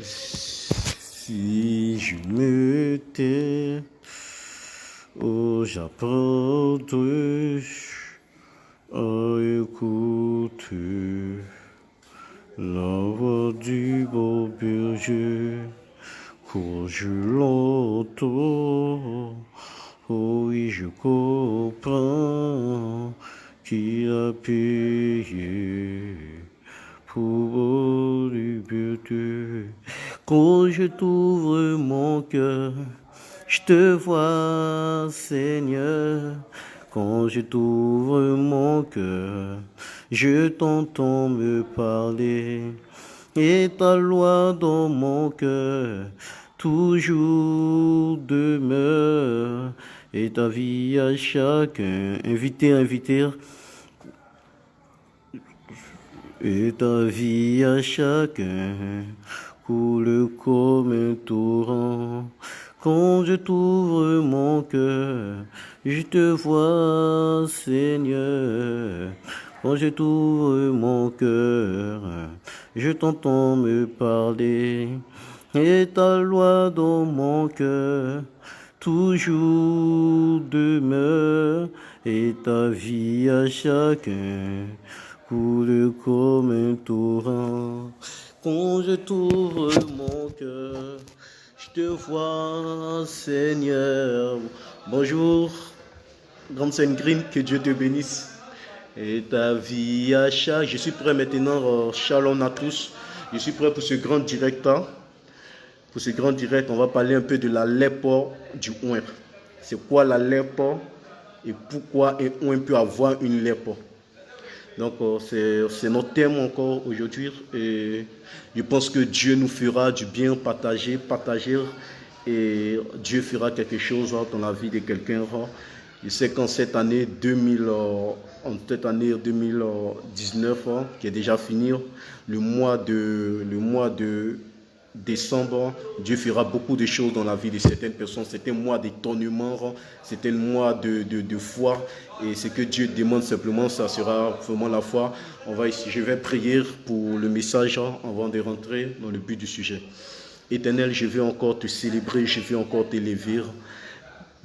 Si je me tais, oh j'apprendrai à écouter la voix du beau berger. Quand je l'entends, oh oui je comprends qu'il a payé pour liberté. Quand je t'ouvre mon cœur, je te vois, Seigneur. Quand je t'ouvre mon cœur, je t'entends me parler. Et ta loi dans mon cœur toujours demeure. Et ta vie à chacun. Inviter. Et ta vie à chacun coule comme un torrent. Quand je t'ouvre mon cœur, je te vois, Seigneur. Quand je t'ouvre mon cœur, je t'entends me parler. Et ta loi dans mon cœur toujours demeure. Et ta vie à chacun coule comme un torrent. Quand je t'ouvre mon cœur, je te vois, Seigneur. Bonjour, Grande Sainte Green, que Dieu te bénisse. Et ta vie à chaque. Je suis prêt maintenant, shalom à tous. Je suis prêt pour ce grand direct. Pour ce grand direct, on va parler un peu de la lèpre du oin. C'est quoi la lèpre et pourquoi un oin peut avoir une lèpre? Donc c'est notre thème encore aujourd'hui et je pense que Dieu nous fera du bien, partager et Dieu fera quelque chose dans la vie de quelqu'un. Je sais qu'en cette année 2019 qui est déjà fini, le mois de décembre, Dieu fera beaucoup de choses dans la vie de certaines personnes. C'est un mois d'étonnement, c'est un mois de foi. Et ce que Dieu demande simplement, ça sera vraiment la foi. Je vais prier pour le message avant de rentrer dans le but du sujet. Éternel, je veux encore te célébrer, je veux encore t'élever.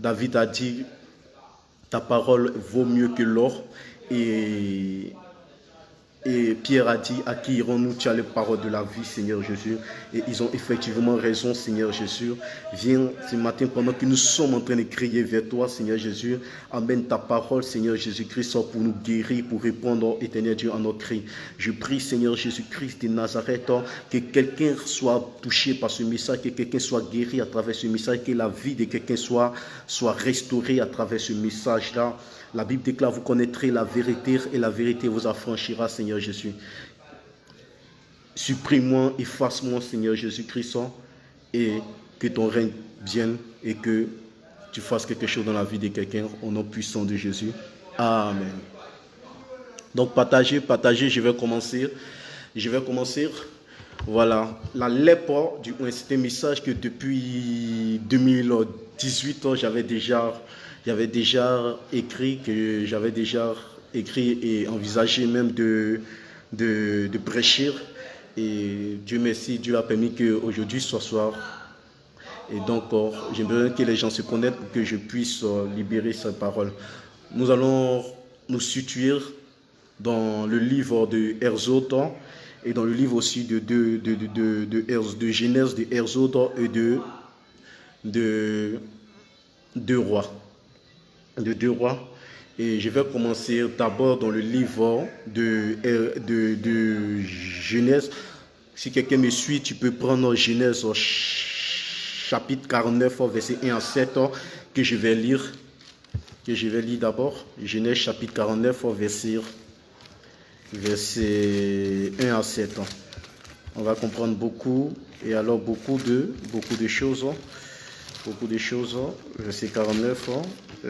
David a dit, ta parole vaut mieux que l'or. Et Pierre a dit, à qui irons-nous? Tu as les paroles de la vie, Seigneur Jésus. Et ils ont effectivement raison, Seigneur Jésus. Viens ce matin, pendant que nous sommes en train de crier vers toi, Seigneur Jésus. Amène ta parole, Seigneur Jésus-Christ, pour nous guérir, pour répondre, éternel Dieu, à nos cris. Je prie, Seigneur Jésus-Christ de Nazareth, que quelqu'un soit touché par ce message, que quelqu'un soit guéri à travers ce message, que la vie de quelqu'un soit restaurée à travers ce message-là. La Bible déclare, vous connaîtrez la vérité et la vérité vous affranchira, Seigneur Jésus. Supprime-moi, efface-moi, Seigneur Jésus-Christ, et que ton règne vienne et que tu fasses quelque chose dans la vie de quelqu'un au nom puissant de Jésus. Amen. Donc partagez, je vais commencer. Voilà, la lèpre, c'est un message que depuis 2018, j'avais déjà écrit et envisagé même de prêcher. Et Dieu merci, Dieu a permis qu'aujourd'hui ce soir. Et donc, j'aimerais que les gens se connaissent pour que je puisse libérer sa parole. Nous allons nous situer dans le livre de Exode et dans le livre aussi de Genèse, de Exode et de Deux Rois. Et je vais commencer d'abord dans le livre de Genèse. Si quelqu'un me suit, tu peux prendre Genèse chapitre 49, verset 1 à 7, que je vais lire d'abord. Genèse chapitre 49, verset 1 à 7. On va comprendre beaucoup, et alors beaucoup de choses. Verset 49,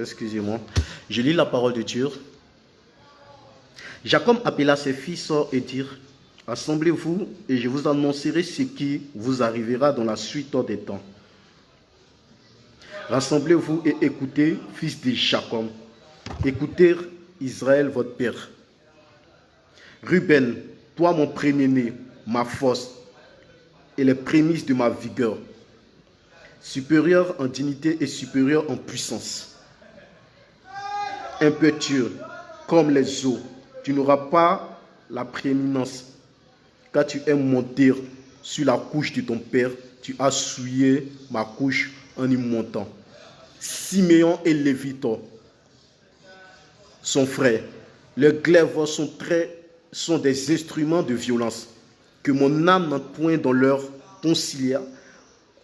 excusez-moi. Je lis la parole de Dieu. Jacob appela ses fils et dit, assemblez-vous et je vous annoncerai ce qui vous arrivera dans la suite des temps. Rassemblez-vous et écoutez, fils de Jacob. Écoutez Israël, votre père. Ruben, toi mon premier-né, ma force, et les prémices de ma vigueur, supérieur en dignité et supérieur en puissance. Impétueux comme les eaux, tu n'auras pas la prééminence, car tu es monté sur la couche de ton père, tu as souillé ma couche en y montant. Siméon et Léviton, son frère, leurs glaives sont des instruments de violence, que mon âme n'entre point dans leur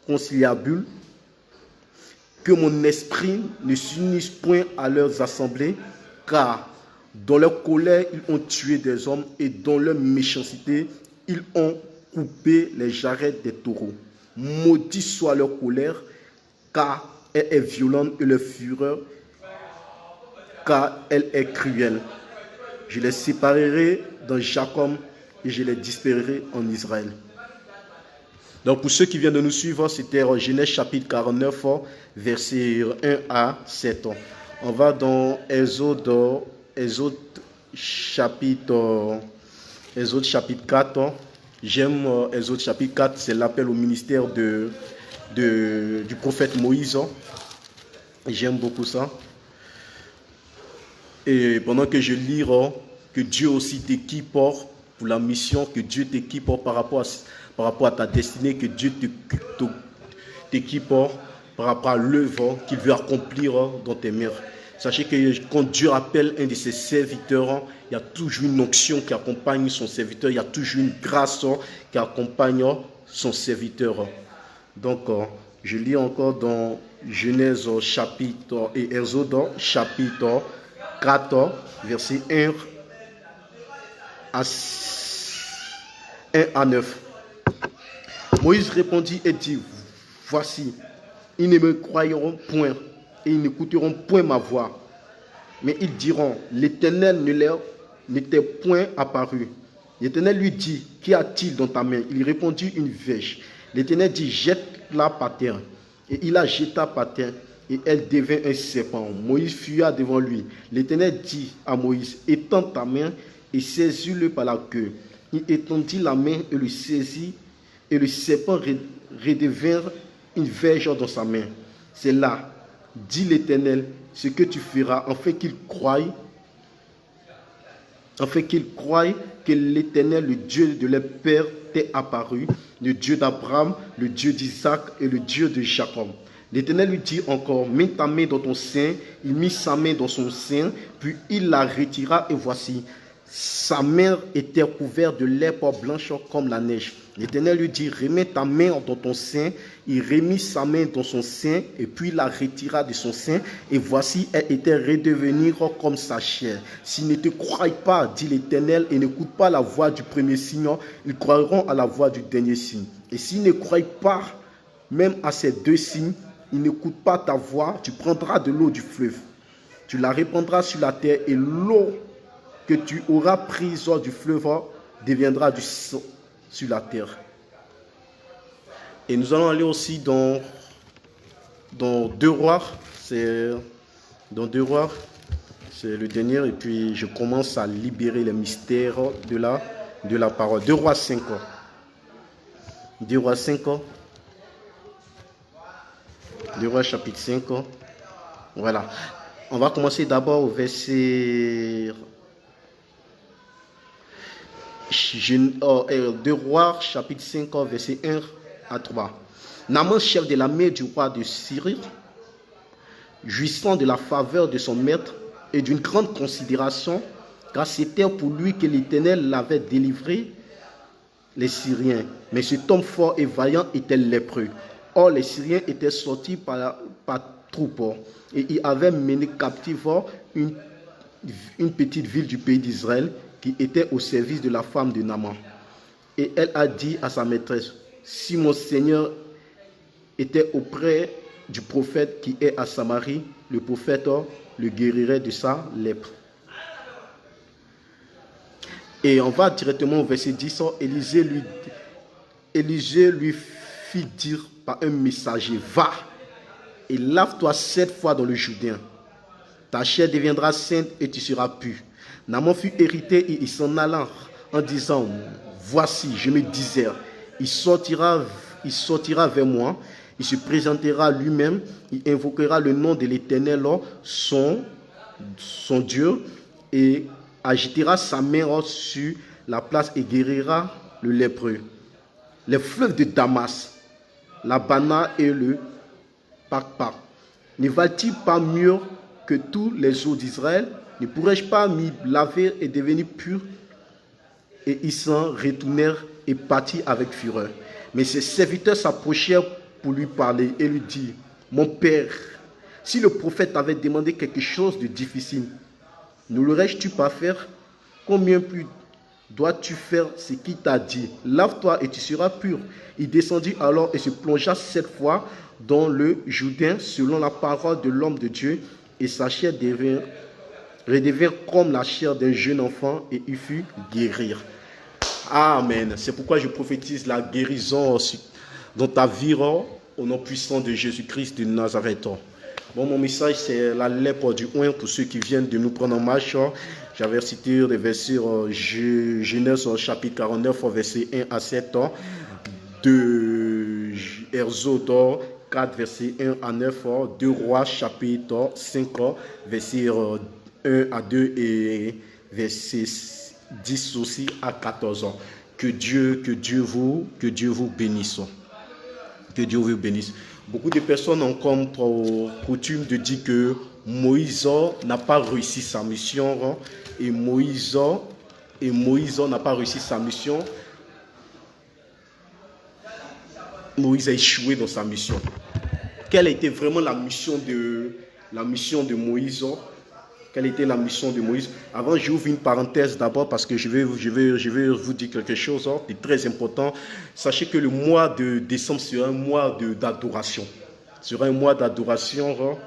conciliabule, que mon esprit ne s'unisse point à leurs assemblées, car dans leur colère, ils ont tué des hommes et dans leur méchanceté, ils ont coupé les jarrets des taureaux. Maudit soit leur colère, car elle est violente, et leur fureur, car elle est cruelle. Je les séparerai dans Jacob et je les disperserai en Israël. Donc pour ceux qui viennent de nous suivre, c'était Genèse chapitre 49, versets 1 à 7. On va dans Exode chapitre 4. J'aime Exode chapitre 4, c'est l'appel au ministère du prophète Moïse. J'aime beaucoup ça. Et pendant que je lis, que Dieu aussi t'équipe pour la mission, que Dieu t'équipe par rapport à ta destinée, que Dieu t'équipe par rapport à l'œuvre qu'il veut accomplir dans tes mains. Sachez que quand Dieu appelle un de ses serviteurs, il y a toujours une onction qui accompagne son serviteur, il y a toujours une grâce qui accompagne son serviteur. Donc, je lis encore dans Genèse chapitre et Exode chapitre 4, verset 1 à 9. Moïse répondit et dit, voici, ils ne me croiront point et ils n'écouteront point ma voix. Mais ils diront, l'Éternel ne leur n'était point apparu. L'Éternel lui dit, qu'y a-t-il dans ta main? Il répondit, une vache. L'Éternel dit, jette-la par terre. Et il la jeta par terre, et elle devint un serpent. Moïse fuya devant lui. L'Éternel dit à Moïse, étends ta main et saisis-le par la queue. Il étendit la main et le saisit, et le serpent redevint une verge dans sa main. C'est là, dit l'Éternel, ce que tu feras, afin qu'il croie que l'Éternel, le Dieu de leur père, t'est apparu, le Dieu d'Abraham, le Dieu d'Isaac et le Dieu de Jacob. L'Éternel lui dit encore, mets ta main dans ton sein. Il mit sa main dans son sein, puis il la retira, et voici, sa main était couverte de lèpre blanche comme la neige. L'Éternel lui dit, remets ta main dans ton sein. Il remit sa main dans son sein, et puis il la retira de son sein, et voici, elle était redevenue comme sa chair. S'ils ne te croient pas, dit l'Éternel, et n'écoutent pas la voix du premier signe, ils croiront à la voix du dernier signe. Et s'ils ne croient pas, même à ces deux signes, ils n'écoutent pas ta voix, tu prendras de l'eau du fleuve. Tu la répandras sur la terre, et l'eau que tu auras prise du fleuve deviendra du sang sur la terre. Et nous allons aller aussi dans 2 Rois. Dans 2 Rois, c'est le dernier. Et puis je commence à libérer les mystères de la parole. 2 Rois 5. 2 Rois 5. 2 Rois chapitre 5. Voilà. On va commencer d'abord au verset 2 Rois chapitre 5 verset 1 à 3. Naaman, chef de l'armée du roi de Syrie, jouissant de la faveur de son maître et d'une grande considération, car c'était pour lui que l'Éternel l'avait délivré les Syriens. Mais cet homme fort et vaillant était lépreux. Or les Syriens étaient sortis par troupe et ils avaient mené captive une petite ville du pays d'Israël qui était au service de la femme de Naaman. Et elle a dit à sa maîtresse, si mon Seigneur était auprès du prophète qui est à Samarie, le prophète le guérirait de sa lèpre. Et on va directement au verset 10. Élisée lui fit dire par un messager, va et lave-toi 7 fois dans le Jourdain. Ta chair deviendra sainte et tu seras pur. Naaman fut irrité et il s'en alla en disant, voici, je me disais, Il sortira vers moi, il se présentera lui-même, il invoquera le nom de l'Éternel, son Dieu, et agitera sa main sur la place et guérira le lépreux. Les fleuves de Damas, la Bana et le Pakpa, ne valent-ils pas mieux que tous les eaux d'Israël? Ne pourrais-je pas m'y laver et devenir pur? Et ils s'en retournèrent et partirent avec fureur. Mais ses serviteurs s'approchèrent pour lui parler et lui dirent: mon père, si le prophète avait demandé quelque chose de difficile, ne l'aurais-tu pas faire? Combien plus dois-tu faire ce qu'il t'a dit? Lave-toi et tu seras pur. Il descendit alors et se plongea 7 fois dans le Jourdain selon la parole de l'homme de Dieu, et sa chair redevint comme la chair d'un jeune enfant, et il fut guéri. Amen. C'est pourquoi je prophétise la guérison dans ta vie au nom puissant de Jésus-Christ de Nazareth. Bon, mon message, c'est la lèpre du oint pour ceux qui viennent de nous prendre en marche. J'avais cité les versets Genèse chapitre 49, versets 1 à 7, de Exode 4, versets 1 à 9, 2 Rois chapitre 5, versets 1 à 2 et versets 10 aussi à 14. Que Dieu vous bénisse. Que Dieu vous bénisse. Beaucoup de personnes ont comme coutume de dire que Moïse n'a pas réussi sa mission, et Moïse n'a pas réussi sa mission. Moïse a échoué dans sa mission. Quelle était vraiment la mission de Moïse? Quelle était la mission de Moïse? Avant, j'ouvre une parenthèse d'abord parce que je vais vous dire quelque chose de très important. Sachez que le mois de décembre sera un mois d'adoration. Sera un mois d'adoration.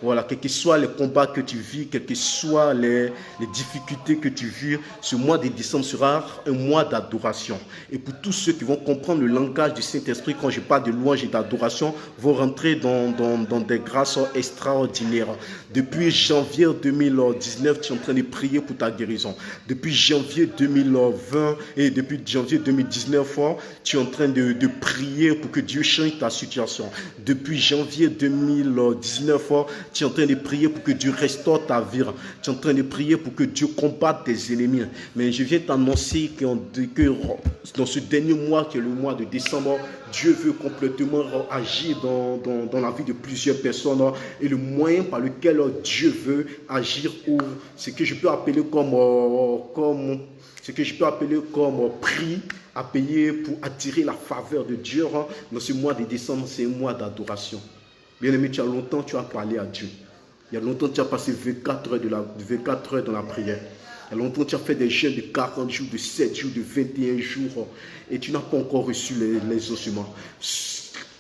Voilà, quels que soient les combats que tu vis, quelles que soient les difficultés que tu vis, ce mois de décembre sera un mois d'adoration. Et pour tous ceux qui vont comprendre le langage du Saint-Esprit, quand je parle de louange et d'adoration, vont rentrer dans des grâces extraordinaires. Depuis janvier 2019, tu es en train de prier pour ta guérison. Depuis janvier 2020 et depuis janvier 2019, tu es en train de prier pour que Dieu change ta situation. Depuis janvier 2019, tu es en train de prier pour que Dieu restaure ta vie. Tu es en train de prier pour que Dieu combatte tes ennemis. Mais je viens t'annoncer que dans ce dernier mois, qui est le mois de décembre, Dieu veut complètement agir dans la vie de plusieurs personnes. Et le moyen par lequel Dieu veut agir, ou ce que je peux appeler comme prix à payer pour attirer la faveur de Dieu dans ce mois de décembre, c'est un mois d'adoration. Bien-aimé, tu as parlé à Dieu. Il y a longtemps, tu as passé 24 heures dans la prière. Il y a longtemps, tu as fait des jeûnes de 40 jours, de 7 jours, de 21 jours. Et tu n'as pas encore reçu les ossements.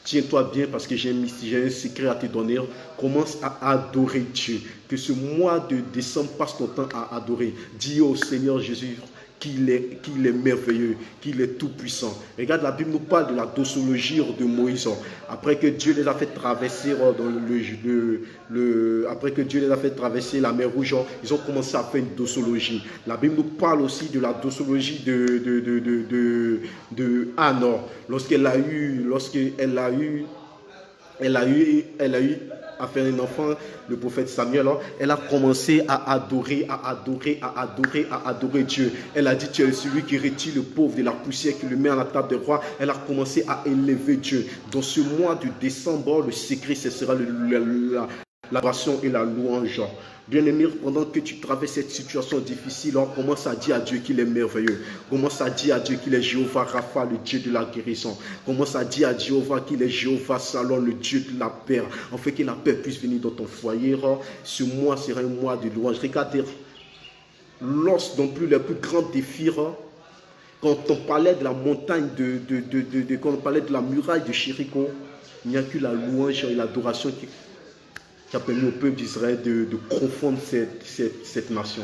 Tiens-toi bien parce que j'ai un secret à te donner. Commence à adorer Dieu. Que ce mois de décembre, passe ton temps à adorer. Dis au Seigneur Jésus qu'il est merveilleux, qu'il est tout puissant. Regarde, la Bible nous parle de la doxologie de Moïse. Après que Dieu les a fait traverser après que Dieu les a fait traverser la mer Rouge, ils ont commencé à faire une doxologie. La Bible nous parle aussi de la doxologie de Anne. Lorsqu'elle a eu à faire un enfant, le prophète Samuel, elle a commencé à adorer Dieu. Elle a dit: tu es celui qui retire le pauvre de la poussière, qui le met à la table des rois. Elle a commencé à élever Dieu. Dans ce mois de décembre, le secret, ce sera l'adoration et la louange. Bien-aimé, pendant que tu traverses cette situation difficile, on commence à dire à Dieu qu'il est merveilleux. Commence à dire à Dieu qu'il est Jéhovah Rapha, le Dieu de la guérison. Commence à dire à Jéhovah qu'il est Jéhovah Salon, le Dieu de la paix. En fait, que la paix puisse venir dans ton foyer. Ce mois sera un mois de louange. Regardez, dans les plus grands défis, quand on parlait de la montagne, quand on parlait de la muraille de Chérico, il n'y a que la louange et l'adoration qui a permis au peuple d'Israël de confondre cette nation.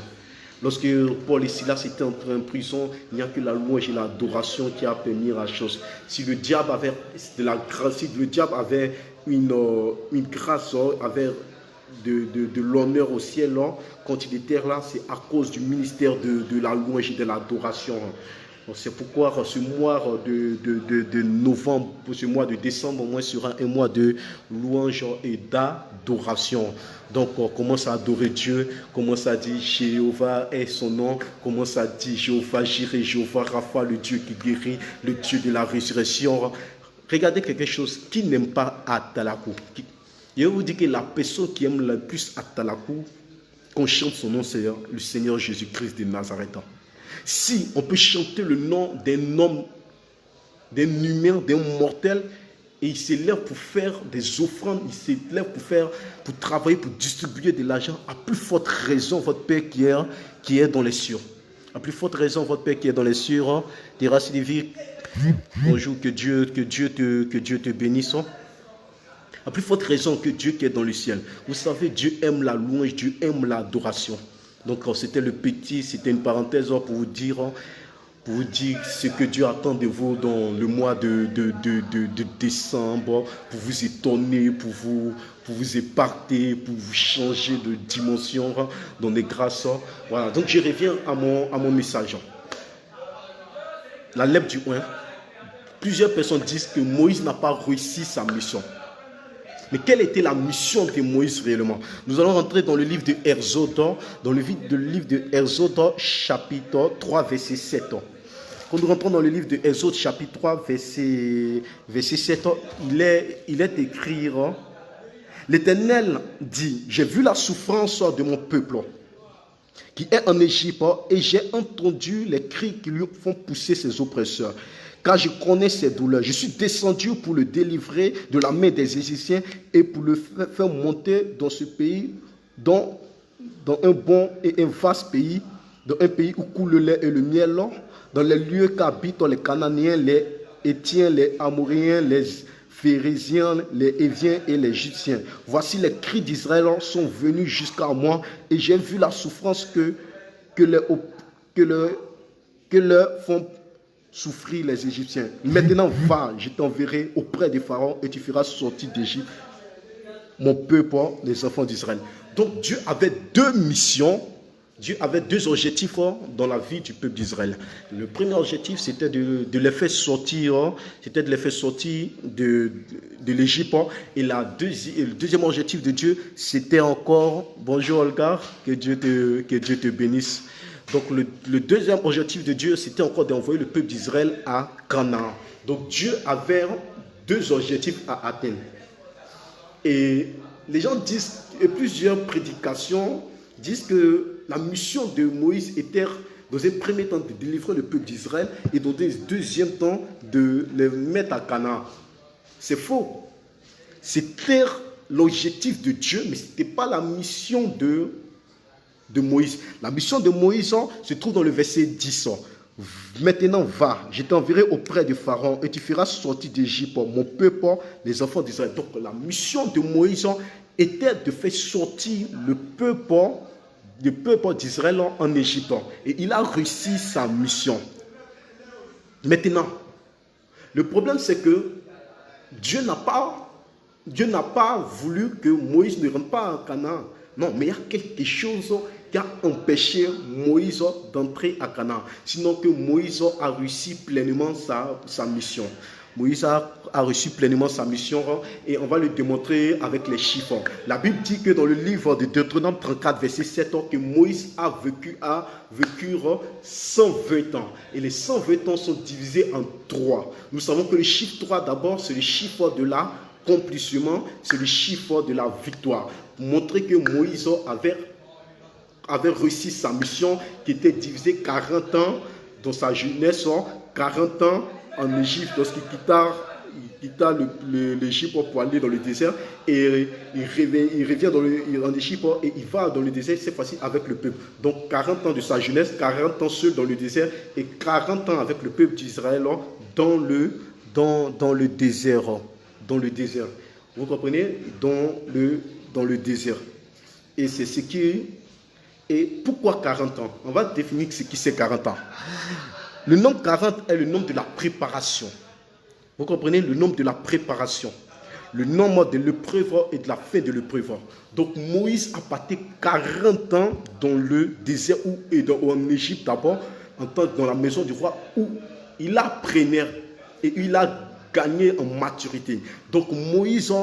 Lorsque Paul et Silas étaient entrés en prison, il n'y a que la louange et l'adoration qui a permis la chose. Si le diable avait de la grâce, si le diable avait une grâce, avait de l'honneur au ciel, quand il était là, c'est à cause du ministère de la louange et de l'adoration. C'est pourquoi ce mois de novembre, ce mois de décembre, au moins sera un mois de louange et d'adoration. Donc, on commence à adorer Dieu, commence à dire Jéhovah est son nom, commence à dire Jéhovah Jireh, Jéhovah Rapha, le Dieu qui guérit, le Dieu de la résurrection. Regardez quelque chose qui n'aime pas Atalakou. Je vais vous dire que la personne qui aime le plus Atalakou, qu'on chante son nom, c'est le Seigneur Jésus-Christ de Nazareth. Si on peut chanter le nom d'un homme, d'un humain, d'un mortel, et il s'élève pour faire des offrandes, il s'élève pour travailler, pour distribuer de l'argent, à plus forte raison, votre Père qui est dans les cieux. À plus forte raison, votre Père qui est dans les cieux, dira Sylvie, bonjour, que Dieu te bénisse. À plus forte raison que Dieu qui est dans le ciel. Vous savez, Dieu aime la louange, Dieu aime l'adoration. Donc c'était une parenthèse pour vous dire ce que Dieu attend de vous dans le mois de décembre, pour vous étonner, pour vous éparter, pour vous changer de dimension dans les grâces. Voilà, donc je reviens à mon message. La lèpre du oin. Plusieurs personnes disent que Moïse n'a pas réussi sa mission. Mais quelle était la mission de Moïse réellement? Nous allons rentrer dans le livre de Exode, chapitre 3, verset 7. Quand nous rentrons dans le livre de Exode, chapitre 3, verset 7, il est écrit, l'Éternel dit, j'ai vu la souffrance de mon peuple qui est en Égypte et j'ai entendu les cris qui lui font pousser ses oppresseurs. Car je connais ses douleurs. Je suis descendu pour le délivrer de la main des Égyptiens et pour le faire monter dans ce pays, dans un bon et un vaste pays, dans un pays où coule le lait et le miel, dans les lieux qu'habitent les Cananéens, les Hétiens, les Amoréens, les Phérésiens, les Héviens et les Égyptiens. Voici les cris d'Israël sont venus jusqu'à moi et j'ai vu la souffrance que leur font souffrir les Égyptiens. Maintenant, va, je t'enverrai auprès des pharaons et tu feras sortir d'Égypte mon peuple, les enfants d'Israël. Donc Dieu avait deux missions, Dieu avait deux objectifs dans la vie du peuple d'Israël. Le premier objectif, c'était de les faire sortir, de l'Égypte. Et le deuxième objectif de Dieu, c'était encore, bonjour Olga, que Dieu te bénisse. Donc le deuxième objectif de Dieu, c'était encore d'envoyer le peuple d'Israël à Canaan. Donc Dieu avait deux objectifs à atteindre. Et les gens disent, et plusieurs prédications disent que la mission de Moïse était, dans un premier temps, de délivrer le peuple d'Israël et dans un deuxième temps, de les mettre à Canaan. C'est faux. C'était l'objectif de Dieu, mais ce n'était pas la mission de Moïse. La mission de Moïse se trouve dans le verset 10. Maintenant va, je t'enverrai auprès de Pharaon et tu feras sortir d'Égypte mon peuple, les enfants d'Israël. Donc la mission de Moïse était de faire sortir le peuple d'Israël en Égypte. Et il a réussi sa mission. Maintenant, le problème c'est que Dieu n'a pas voulu que Moïse ne rentre pas en Canaan. Non, mais il y a quelque chose qui a empêché Moïse d'entrer à Canaan. Sinon que Moïse a réussi pleinement sa mission. Moïse a reçu pleinement sa mission et on va le démontrer avec les chiffres. La Bible dit que dans le livre de Deutéronome 34, verset 7, que Moïse a vécu 120 ans. Et les 120 ans sont divisés en 3. Nous savons que le chiffre 3 d'abord, c'est le chiffre de l'accomplissement, c'est le chiffre de la victoire. Pour montrer que Moïse avait réussi sa mission qui était divisée 40 ans dans sa jeunesse, 40 ans en Égypte lorsqu'il quitta l'Égypte pour aller dans le désert et il revient en Égypte et il va dans le désert cette fois-ci avec le peuple. Donc 40 ans de sa jeunesse, 40 ans seul dans le désert et 40 ans avec le peuple d'Israël dans le désert. Dans le désert. Vous comprenez? Dans le désert. Et c'est ce qui... Et pourquoi 40 ans? On va définir ce qui c'est 40 ans. Le nombre 40 est le nombre de la préparation. Vous comprenez? Le nombre de la préparation. Le nombre de l'épreuve et de la fin de l'épreuve. Donc Moïse a passé 40 ans dans le désert ou en Égypte d'abord. dans la maison du roi où il apprenait et il a gagné en maturité. Donc Moïse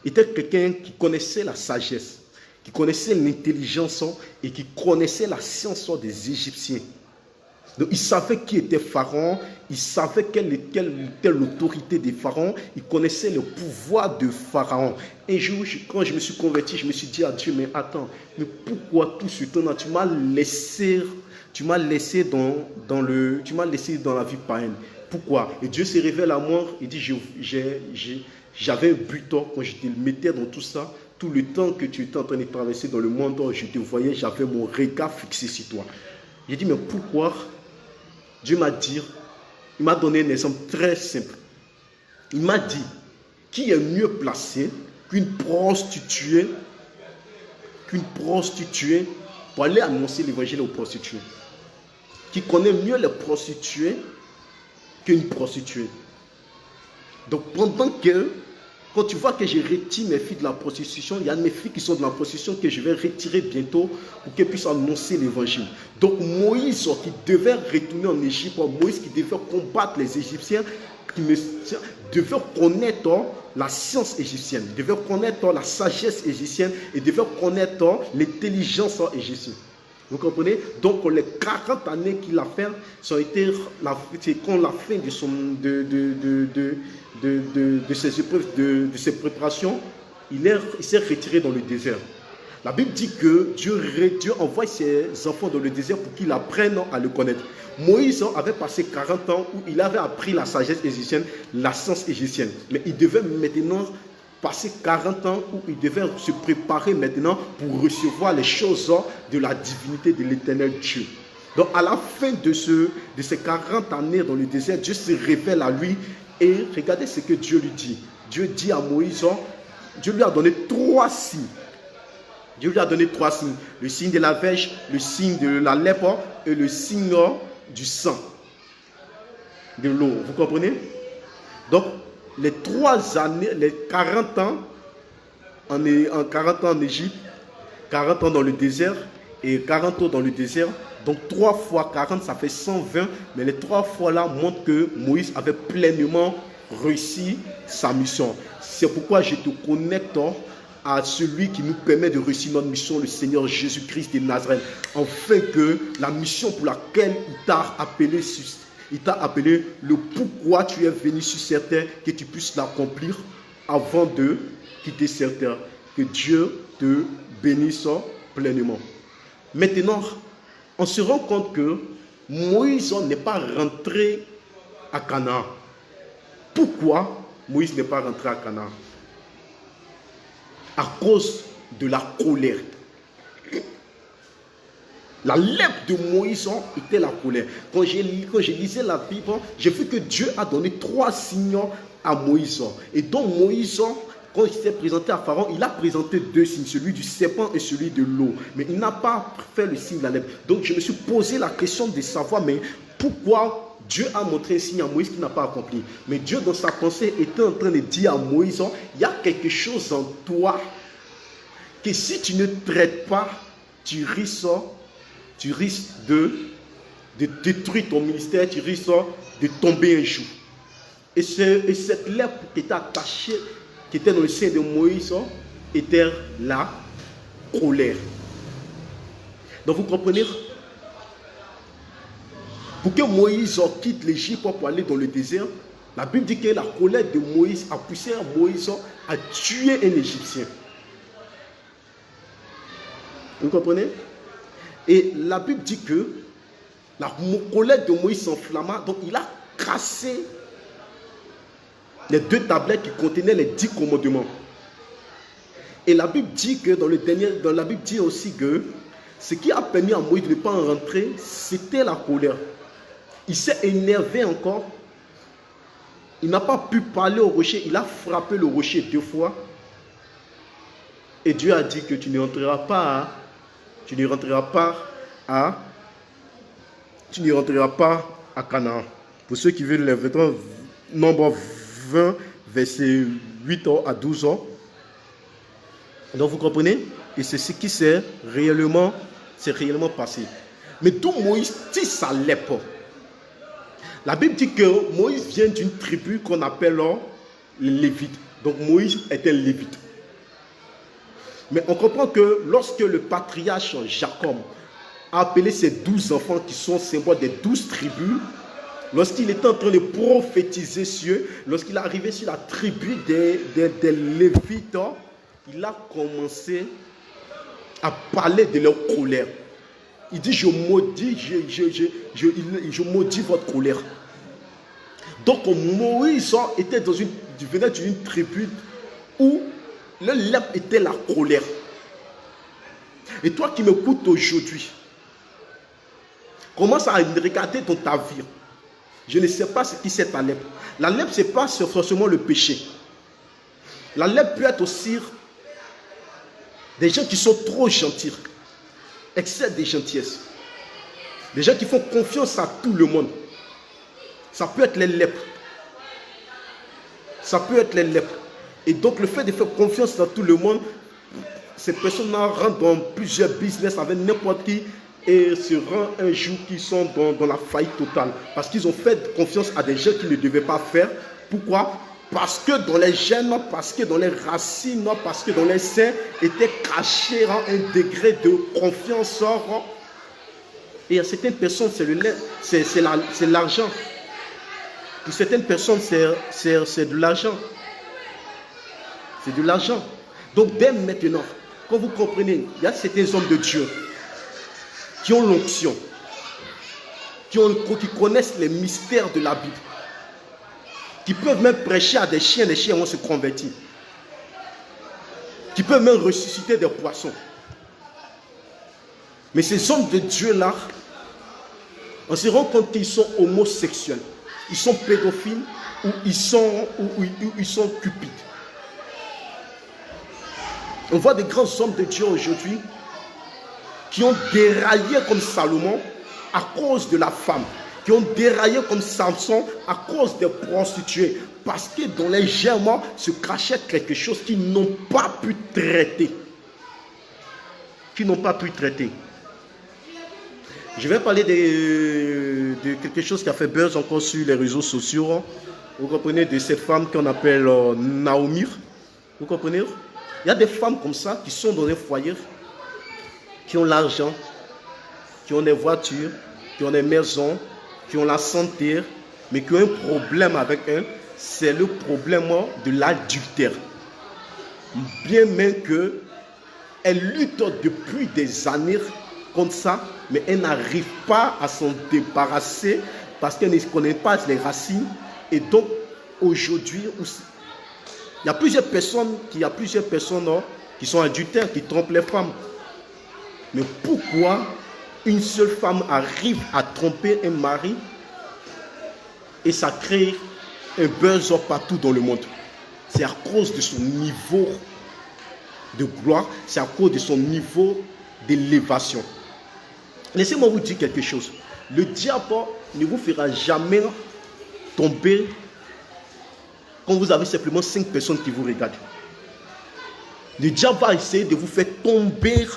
était quelqu'un qui connaissait la sagesse, qui connaissait l'intelligence et qui connaissait la science des Égyptiens. Donc il savait qui était Pharaon, il savait quelle était l'autorité des pharaons, il connaissait le pouvoir de Pharaon. Un jour, quand je me suis converti, je me suis dit à Dieu, mais attends, mais pourquoi tout ce temps-là, tu m'as laissé dans la vie païenne. Pourquoi? Et Dieu se révèle à moi, il dit, j'avais un but quand je te mettais dans tout ça, tout le temps que tu étais en train de traverser dans le monde, je te voyais, j'avais mon regard fixé sur toi. J'ai dit, mais pourquoi? Dieu m'a dit, il m'a donné un exemple très simple. Il m'a dit, qui est mieux placé qu'une prostituée pour aller annoncer l'évangile aux prostituées? Qui connaît mieux les prostituées qu'une prostituée? Donc quand tu vois que je retire mes filles de la prostitution, il y a mes filles qui sont de la prostitution que je vais retirer bientôt pour qu'elles puissent annoncer l'évangile. Donc Moïse qui devait retourner en Égypte, Moïse qui devait combattre les Égyptiens, qui devait connaître la science égyptienne, devait connaître la sagesse égyptienne et devait connaître l'intelligence égyptienne. Vous comprenez? Donc les 40 années qu'il a fait, ça a été la fin de ses épreuves, de ses préparations, il s'est retiré dans le désert. La Bible dit que Dieu envoie ses enfants dans le désert pour qu'ils apprennent à le connaître. Moïse avait passé 40 ans où il avait appris la sagesse égyptienne, la science égyptienne. Mais il devait maintenant passer 40 ans où il devait se préparer maintenant pour recevoir les choses de la divinité de l'éternel Dieu. Donc à la fin de ces 40 années dans le désert, Dieu se révèle à lui et regardez ce que Dieu lui dit. Dieu dit à Moïse, Dieu lui a donné 3 signes. Dieu lui a donné 3 signes. Le signe de la verge, le signe de la lèpre et le signe du sang, de l'eau. Vous comprenez? Donc, les 3 années, les 40 ans en 40 ans en Égypte, 40 ans dans le désert et 40 ans dans le désert. Donc 3 fois 40, ça fait 120. Mais les 3 fois là montrent que Moïse avait pleinement réussi sa mission. C'est pourquoi je te connecte à celui qui nous permet de réussir notre mission, le Seigneur Jésus-Christ de Nazareth. Afin que la mission pour laquelle il t'a appelé, le pourquoi tu es venu sur cette terre, que tu puisses l'accomplir avant de quitter cette terre. Que Dieu te bénisse pleinement. Maintenant, on se rend compte que Moïse n'est pas rentré à Canaan. Pourquoi Moïse n'est pas rentré à Canaan? À cause de la colère. La lèpre de Moïse était la colère. Quand je lisais la Bible, j'ai vu que Dieu a donné 3 signes à Moïse. Et donc Moïse, quand il s'est présenté à Pharaon, il a présenté 2 signes, celui du serpent et celui de l'eau. Mais il n'a pas fait le signe de la lèpre. Donc je me suis posé la question de savoir, mais pourquoi Dieu a montré un signe à Moïse qu'il n'a pas accompli? Mais Dieu, dans sa pensée, était en train de dire à Moïse, il y a quelque chose en toi que si tu ne traites pas, tu risques de détruire ton ministère, tu risques de tomber un jour. Et cette lèpre qui était attachée, qui était dans le sein de Moïse, était la colère. Donc vous comprenez? Pour que Moïse quitte l'Égypte pour aller dans le désert, la Bible dit que la colère de Moïse a poussé Moïse à tuer un Égyptien. Vous comprenez? Et la Bible dit que la colère de Moïse s'enflamma, donc il a cassé les 2 tablettes qui contenaient les 10 commandements. Et la Bible dit que la Bible dit aussi que ce qui a permis à Moïse de ne pas en rentrer, c'était la colère. Il s'est énervé encore. Il n'a pas pu parler au rocher. Il a frappé le rocher 2 fois. Et Dieu a dit que tu ne rentreras pas à Canaan. Pour ceux qui veulent les vêtements, nombre 20, verset 8 à 12 ans. Donc vous comprenez? Et c'est ce qui s'est réellement passé. Mais d'où Moïse tire sa lèpre? La Bible dit que Moïse vient d'une tribu qu'on appelle les Lévites. Donc Moïse est un Lévite. Mais on comprend que lorsque le patriarche Jacob a appelé ses 12 enfants qui sont symboles des 12 tribus, lorsqu'il était en train de prophétiser sur eux, lorsqu'il est arrivé sur la tribu des Lévites, il a commencé à parler de leur colère. Il dit, je maudis votre colère. Donc Moïse venait d'une tribu où le lèpre était la colère. Et toi qui m'écoutes aujourd'hui, commence à regarder dans ta vie. Je ne sais pas ce qui c'est ta lèpre. La lèpre, ce n'est pas forcément le péché. La lèpre peut être aussi des gens qui sont trop gentils. Excès de gentillesse. Des gens qui font confiance à tout le monde. Ça peut être les lèpres. Ça peut être les lèpres. Et donc le fait de faire confiance à tout le monde, ces personnes-là rentrent dans plusieurs business avec n'importe qui et se rendent un jour qu'ils sont dans la faillite totale. Parce qu'ils ont fait confiance à des gens qu'ils ne devaient pas faire. Pourquoi? Parce que dans les gènes, parce que dans les racines, parce que dans les seins était caché un degré de confiance. Et à certaines personnes, c'est l'argent. Pour certaines personnes, c'est de l'argent. C'est de l'argent. Donc dès maintenant, quand vous comprenez, il y a certains hommes de Dieu qui ont l'onction, qui connaissent les mystères de la Bible, qui peuvent même prêcher à des chiens vont se convertir, qui peuvent même ressusciter des poissons. Mais ces hommes de Dieu-là, on se rend compte qu'ils sont homosexuels, ils sont pédophiles ou ils sont cupides. On voit des grands hommes de Dieu aujourd'hui qui ont déraillé comme Salomon à cause de la femme, qui ont déraillé comme Samson à cause des prostituées, parce que dans les germes se cachait quelque chose qu'ils n'ont pas pu traiter. Je vais parler de quelque chose qui a fait buzz encore sur les réseaux sociaux. Vous comprenez, de cette femme qu'on appelle Naomi. Vous comprenez? Il y a des femmes comme ça qui sont dans les foyers, qui ont l'argent, qui ont des voitures, qui ont des maisons, qui ont la santé, mais qui ont un problème avec eux, c'est le problème de l'adultère. Bien même qu'elle lutte depuis des années contre ça, mais elle n'arrive pas à s'en débarrasser parce qu'elle ne connaît pas les racines. Et donc, aujourd'hui, il y a plusieurs personnes qui sont adultères, qui trompent les femmes. Mais pourquoi une seule femme arrive à tromper un mari et ça crée un buzz partout dans le monde? C'est à cause de son niveau de gloire, c'est à cause de son niveau d'élévation. Laissez-moi vous dire quelque chose. Le diable ne vous fera jamais tomber quand vous avez simplement 5 personnes qui vous regardent. Le diable va essayer de vous faire tomber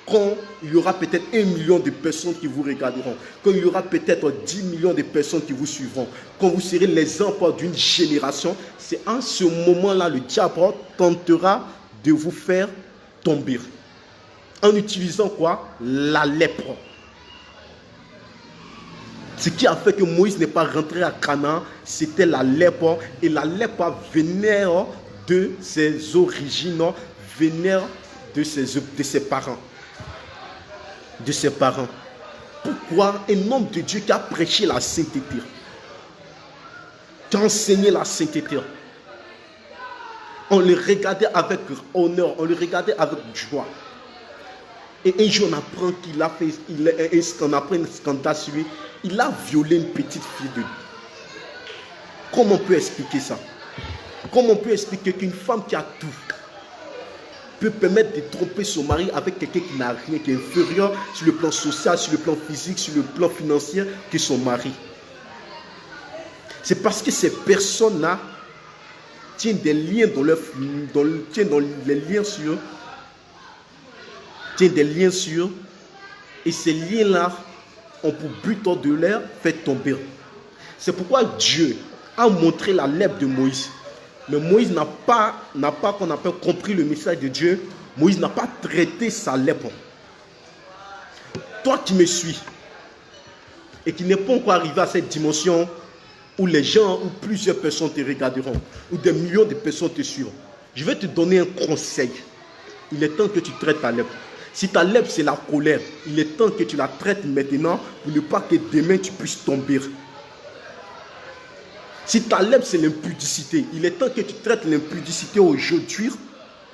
quand il y aura peut-être 1 million de personnes qui vous regarderont, quand il y aura peut-être 10 millions de personnes qui vous suivront, quand vous serez l'exemple d'une génération. C'est en ce moment-là le diable tentera de vous faire tomber. En utilisant quoi? La lèpre. Ce qui a fait que Moïse n'est pas rentré à Canaan, c'était la lèpre. Et la lèpre venait de ses origines, venait de ses parents. De ses parents. Pourquoi un homme de Dieu qui a prêché la sainteté, qui a enseigné la sainteté, on le regardait avec honneur, on le regardait avec joie. Et un jour, on apprend qu'il a fait, on apprend un scandale sur lui. Il a violé une petite fille de lui. Comment on peut expliquer ça? Comment on peut expliquer qu'une femme qui a tout peut permettre de tromper son mari avec quelqu'un qui n'a rien, qui est inférieur sur le plan social, sur le plan physique, sur le plan financier que son mari? C'est parce que ces personnes-là tiennent des liens tiennent des liens sur, et ces liens-là ont pour but de leur faire tomber. C'est pourquoi Dieu a montré la lèpre de Moïse. Mais Moïse n'a pas qu'on appelle compris le message de Dieu. Moïse n'a pas traité sa lèpre. Toi qui me suis et qui n'est pas encore arrivé à cette dimension où les gens, où plusieurs personnes te regarderont, où des millions de personnes te suivront, je vais te donner un conseil. Il est temps que tu traites ta lèpre. Si ta lèpre c'est la colère, il est temps que tu la traites maintenant pour ne pas que demain tu puisses tomber. Si ta lèpre c'est l'impudicité, il est temps que tu traites l'impudicité aujourd'hui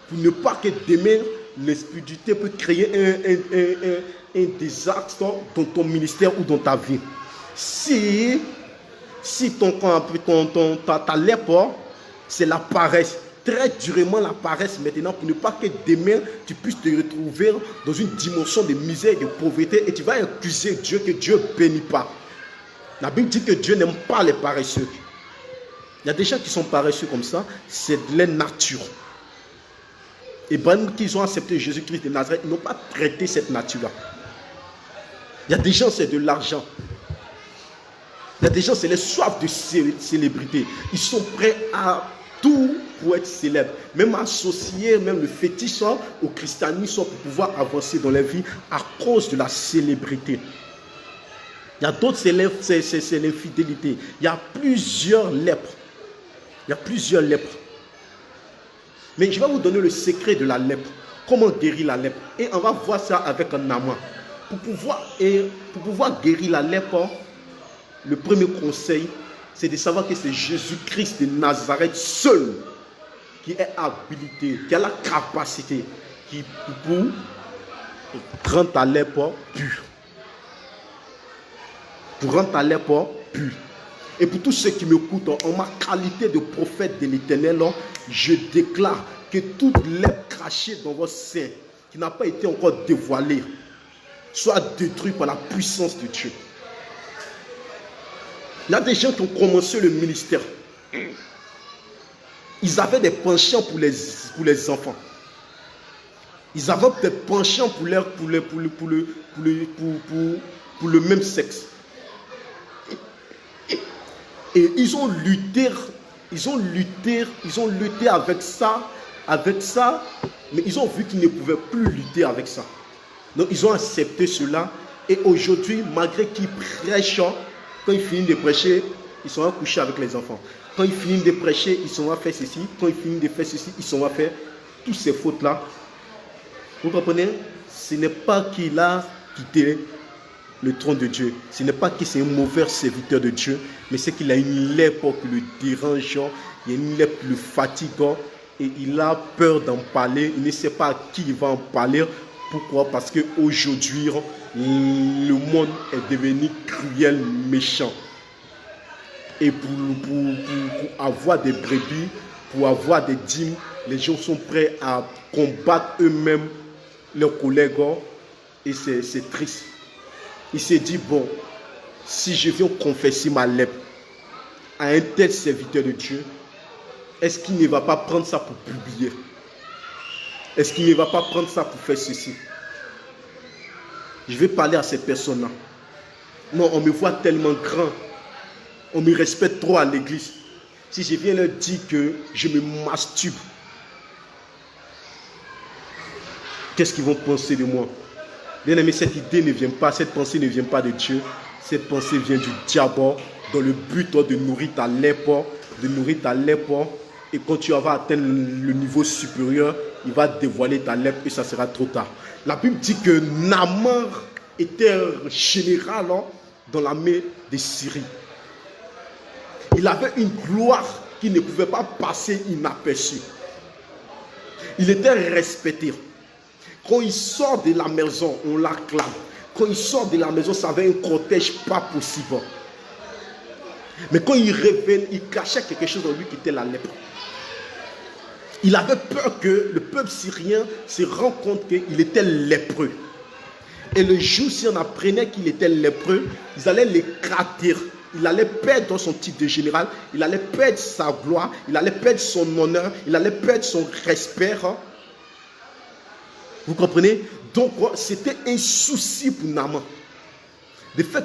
pour ne pas que demain l'impudicité peut créer un désastre dans ton ministère ou dans ta vie. Si ta lèpre c'est la paresse, traite durement la paresse maintenant pour ne pas que demain tu puisses te retrouver dans une dimension de misère et de pauvreté et tu vas accuser Dieu que Dieu ne bénit pas. La Bible dit que Dieu n'aime pas les paresseux. Il y a des gens qui sont paresseux comme ça, c'est de leur nature. Et bien qu'ils ont accepté Jésus-Christ de Nazareth, ils n'ont pas traité cette nature-là. Il y a des gens, c'est de l'argent. Il y a des gens, c'est les soifs de célébrité. Ils sont prêts à tout pour être célèbres. Même associer même le fétiche au christianisme pour pouvoir avancer dans la vie à cause de la célébrité. Il y a d'autres, c'est l'infidélité. Il y a plusieurs lèpres. Il y a plusieurs lèpres. Mais je vais vous donner le secret de la lèpre. Comment guérir la lèpre. Et on va voir ça avec un amant. Pour pouvoir guérir la lèpre, le premier conseil, c'est de savoir que c'est Jésus-Christ de Nazareth seul qui est habilité, qui a la capacité pour rendre ta lèpre pure. Pour rendre ta lèpre pure. Et pour tous ceux qui m'écoutent, en ma qualité de prophète de l'Éternel, je déclare que toute lèpre crachée dans votre sein, qui n'a pas été encore dévoilée, soit détruite par la puissance de Dieu. Il y a des gens qui ont commencé le ministère. Ils avaient des penchants pour les enfants. Ils avaient des penchants pour le même sexe. Et ils ont lutté avec ça, mais ils ont vu qu'ils ne pouvaient plus lutter avec ça. Donc ils ont accepté cela. Et aujourd'hui, malgré qu'ils prêchent, quand ils finissent de prêcher, ils sont à coucher avec les enfants. Quand ils finissent de prêcher, ils sont à faire ceci. Quand ils finissent de faire ceci, ils sont à faire toutes ces fautes-là. Vous comprenez? Ce n'est pas qu'il a quitté le trône de Dieu. Ce n'est pas qu'il c'est un mauvais serviteur de Dieu, mais c'est qu'il a une lèpre qui le dérange, il y a une lèpre qui le fatigue et il a peur d'en parler. Il ne sait pas à qui il va en parler. Pourquoi? Parce qu'aujourd'hui, le monde est devenu cruel, méchant. Et pour avoir des brebis, pour avoir des dîmes, les gens sont prêts à combattre eux-mêmes leurs collègues. Et c'est triste. Il s'est dit, bon, si je viens confesser ma lèpre à un tel serviteur de Dieu, est-ce qu'il ne va pas prendre ça pour publier? Est-ce qu'il ne va pas prendre ça pour faire ceci? Je vais parler à ces personnes-là. Non, on me voit tellement grand. On me respecte trop à l'église. Si je viens leur dire que je me masturbe, qu'est-ce qu'ils vont penser de moi? Bien aimé, cette idée ne vient pas, cette pensée ne vient pas de Dieu. Cette pensée vient du diable dans le but de nourrir ta lèpre, Et quand tu vas atteindre le niveau supérieur, il va dévoiler ta lèpre et ça sera trop tard. La Bible dit que Naaman était général dans l'armée de Syrie. Il avait une gloire qui ne pouvait pas passer inaperçue. Il était respecté. Quand il sort de la maison, on l'acclame. Quand il sort de la maison, ça avait un cortège pas possible. Mais quand il revenait, il cachait quelque chose en lui qui était la lèpre. Il avait peur que le peuple syrien se rende compte qu'il était lépreux. Et le jour si on apprenait qu'il était lépreux, ils allaient l'écrater. Il allait perdre son titre de général, il allait perdre sa gloire, il allait perdre son honneur, il allait perdre son respect. Vous comprenez? Donc c'était un souci pour Naaman. De fait,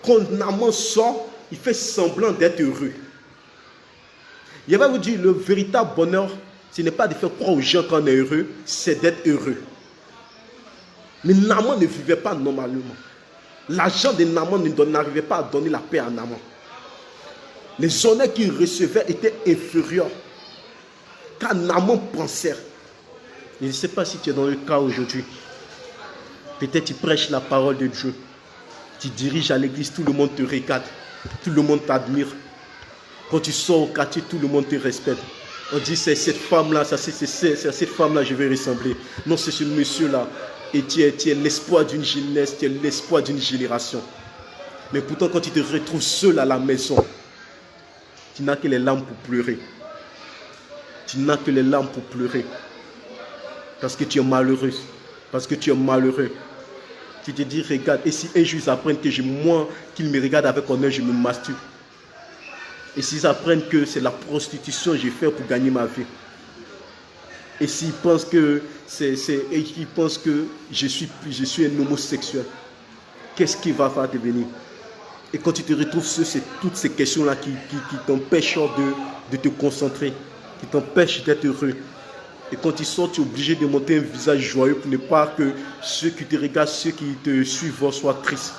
quand Naaman sort, il fait semblant d'être heureux. Je vais vous dire, le véritable bonheur, ce n'est pas de faire croire aux gens qu'on est heureux, c'est d'être heureux. Mais Naaman ne vivait pas normalement. L'argent de Naaman n'arrivait pas à donner la paix à Naaman. Les honneurs qu'il recevait étaient inférieurs. Car Naaman pensait. Je ne sais pas si tu es dans le cas aujourd'hui. Peut-être tu prêches la parole de Dieu. Tu diriges à l'église, tout le monde te regarde. Tout le monde t'admire. Quand tu sors au quartier, tout le monde te respecte. On dit c'est cette femme-là, c'est à cette femme-là je vais ressembler. Non, c'est ce monsieur-là. Et tu es l'espoir d'une jeunesse, tu es l'espoir d'une génération. Mais pourtant, quand tu te retrouves seul à la maison, tu n'as que les larmes pour pleurer. Tu n'as que les larmes pour pleurer. Parce que tu es malheureuse. Parce que tu es malheureux. Tu te dis, regarde, et si un jour ils apprennent que moi, qu'ils me regardent avec honneur, je me masturbe. Et s'ils apprennent que c'est la prostitution que j'ai fait pour gagner ma vie. Et s'ils pensent que je suis un homosexuel, qu'est-ce qui va faire devenir? Et quand tu te retrouves sur toutes ces questions-là qui t'empêchent de te concentrer, qui t'empêchent d'être heureux. Et quand tu sors, tu es obligé de monter un visage joyeux pour ne pas que ceux qui te regardent, ceux qui te suivent soient tristes.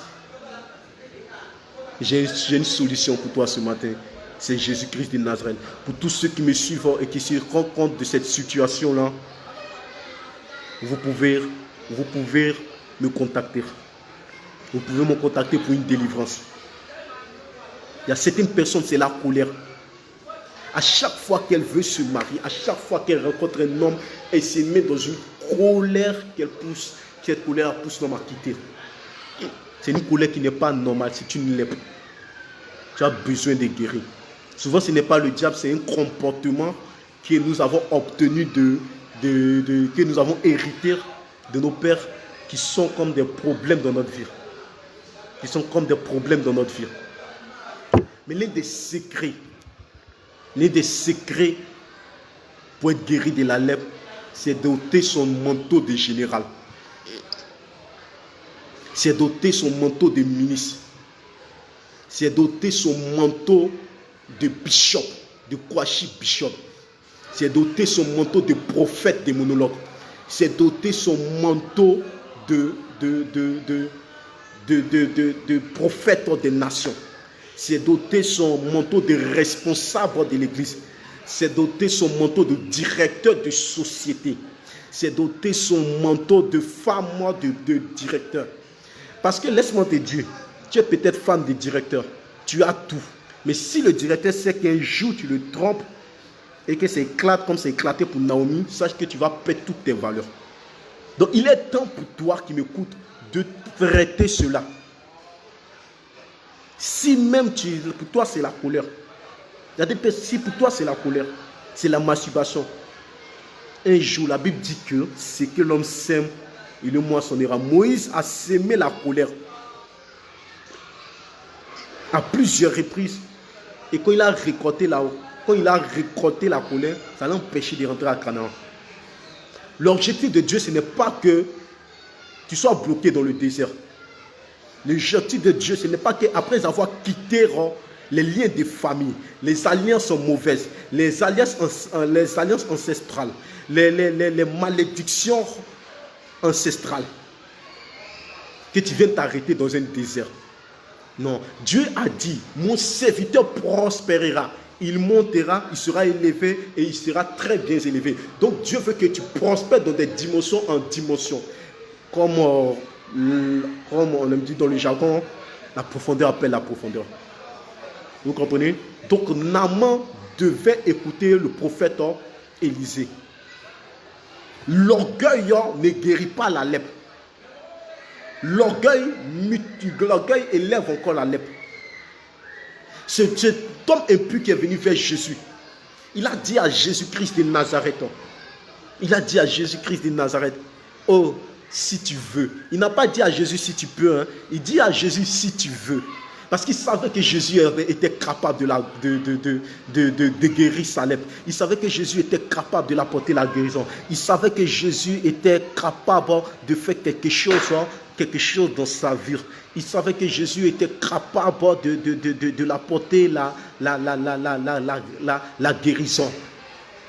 J'ai une solution pour toi ce matin. C'est Jésus-Christ de Nazareth. Pour tous ceux qui me suivent et qui se rendent compte de cette situation-là, vous pouvez me contacter. Vous pouvez me contacter pour une délivrance. Il y a certaines personnes, c'est la colère. À chaque fois qu'elle veut se marier, à chaque fois qu'elle rencontre un homme, elle se met dans une colère qu'elle pousse. Cette colère pousse l'homme à quitter. C'est une colère qui n'est pas normale, c'est une lèpre. Tu as besoin de guérir. Souvent, ce n'est pas le diable, c'est un comportement que nous avons obtenu que nous avons hérité de nos pères qui sont comme des problèmes dans notre vie. Qui sont comme des problèmes dans notre vie. Mais l'un des secrets pour être guéri de la lèpre, c'est d'ôter son manteau de général. C'est d'ôter son manteau de ministre. C'est d'ôter son manteau de bishop, de Kwashi bishop. C'est d'ôter son manteau de prophète des monologues. C'est d'ôter son manteau de prophète des nations. C'est d'ôter son manteau de responsable de l'église. C'est d'ôter son manteau de directeur de société. C'est d'ôter son manteau de femme, de directeur. Parce que laisse-moi te dire, tu es peut-être femme de directeur, tu as tout. Mais si le directeur sait qu'un jour tu le trompes et que ça éclate comme c'est éclaté pour Naomi, sache que tu vas perdre toutes tes valeurs. Donc il est temps pour toi qui m'écoutes de traiter cela. Si même pour toi c'est la colère, si pour toi c'est la colère, c'est la masturbation. Un jour la Bible dit que c'est que l'homme sème et le moissonnera. Moïse a sémé la colère à plusieurs reprises. Et quand il a récolté la colère, ça l'a empêché de rentrer à Canaan. L'objectif de Dieu, ce n'est pas que tu sois bloqué dans le désert. L'objectif de Dieu, ce n'est pas qu'après avoir quitté les liens de famille, les alliances sont mauvaises, les alliances ancestrales, les malédictions ancestrales, que tu viennes t'arrêter dans un désert. Non, Dieu a dit, mon serviteur prospérera, il montera, il sera élevé et il sera très bien élevé. Donc Dieu veut que tu prospères dans des dimensions en dimensions. Comme on le dit dans le jargon, la profondeur appelle la profondeur. Vous comprenez? Donc Naaman devait écouter le prophète Élisée. L'orgueil ne guérit pas la lèpre. L'orgueil élève encore la lèpre. Cet homme impur qui est venu vers Jésus, il a dit à Jésus-Christ de Nazareth, oh, si tu veux. Il n'a pas dit à Jésus si tu peux, hein. Il dit à Jésus si tu veux. Parce qu'il savait que Jésus était capable de guérir sa lèpre. Il savait que Jésus était capable de l'apporter la guérison. Il savait que Jésus était capable de faire quelque chose quelque chose dans sa vie. Il savait que Jésus était capable de l'apporter la guérison.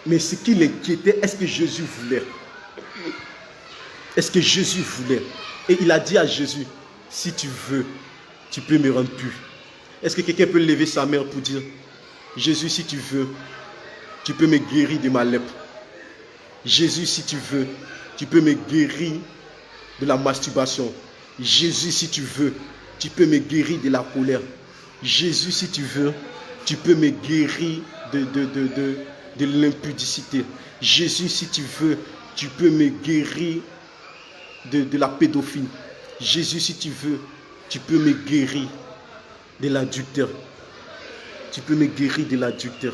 Mais ce qui l'inquiétait, est-ce que Jésus voulait? Est-ce que Jésus voulait? Et il a dit à Jésus, si tu veux, tu peux me rendre pur. Est-ce que quelqu'un peut lever sa main pour dire, Jésus, si tu veux, tu peux me guérir de ma lèpre. Jésus, si tu veux, tu peux me guérir de la masturbation. Jésus, si tu veux, tu peux me guérir de la colère. Jésus, si tu veux, tu peux me guérir de l'impudicité. Jésus, si tu veux, tu peux me guérir de la pédophilie. Jésus, si tu veux, tu peux me guérir de l'adultère. Tu peux me guérir de l'adultère.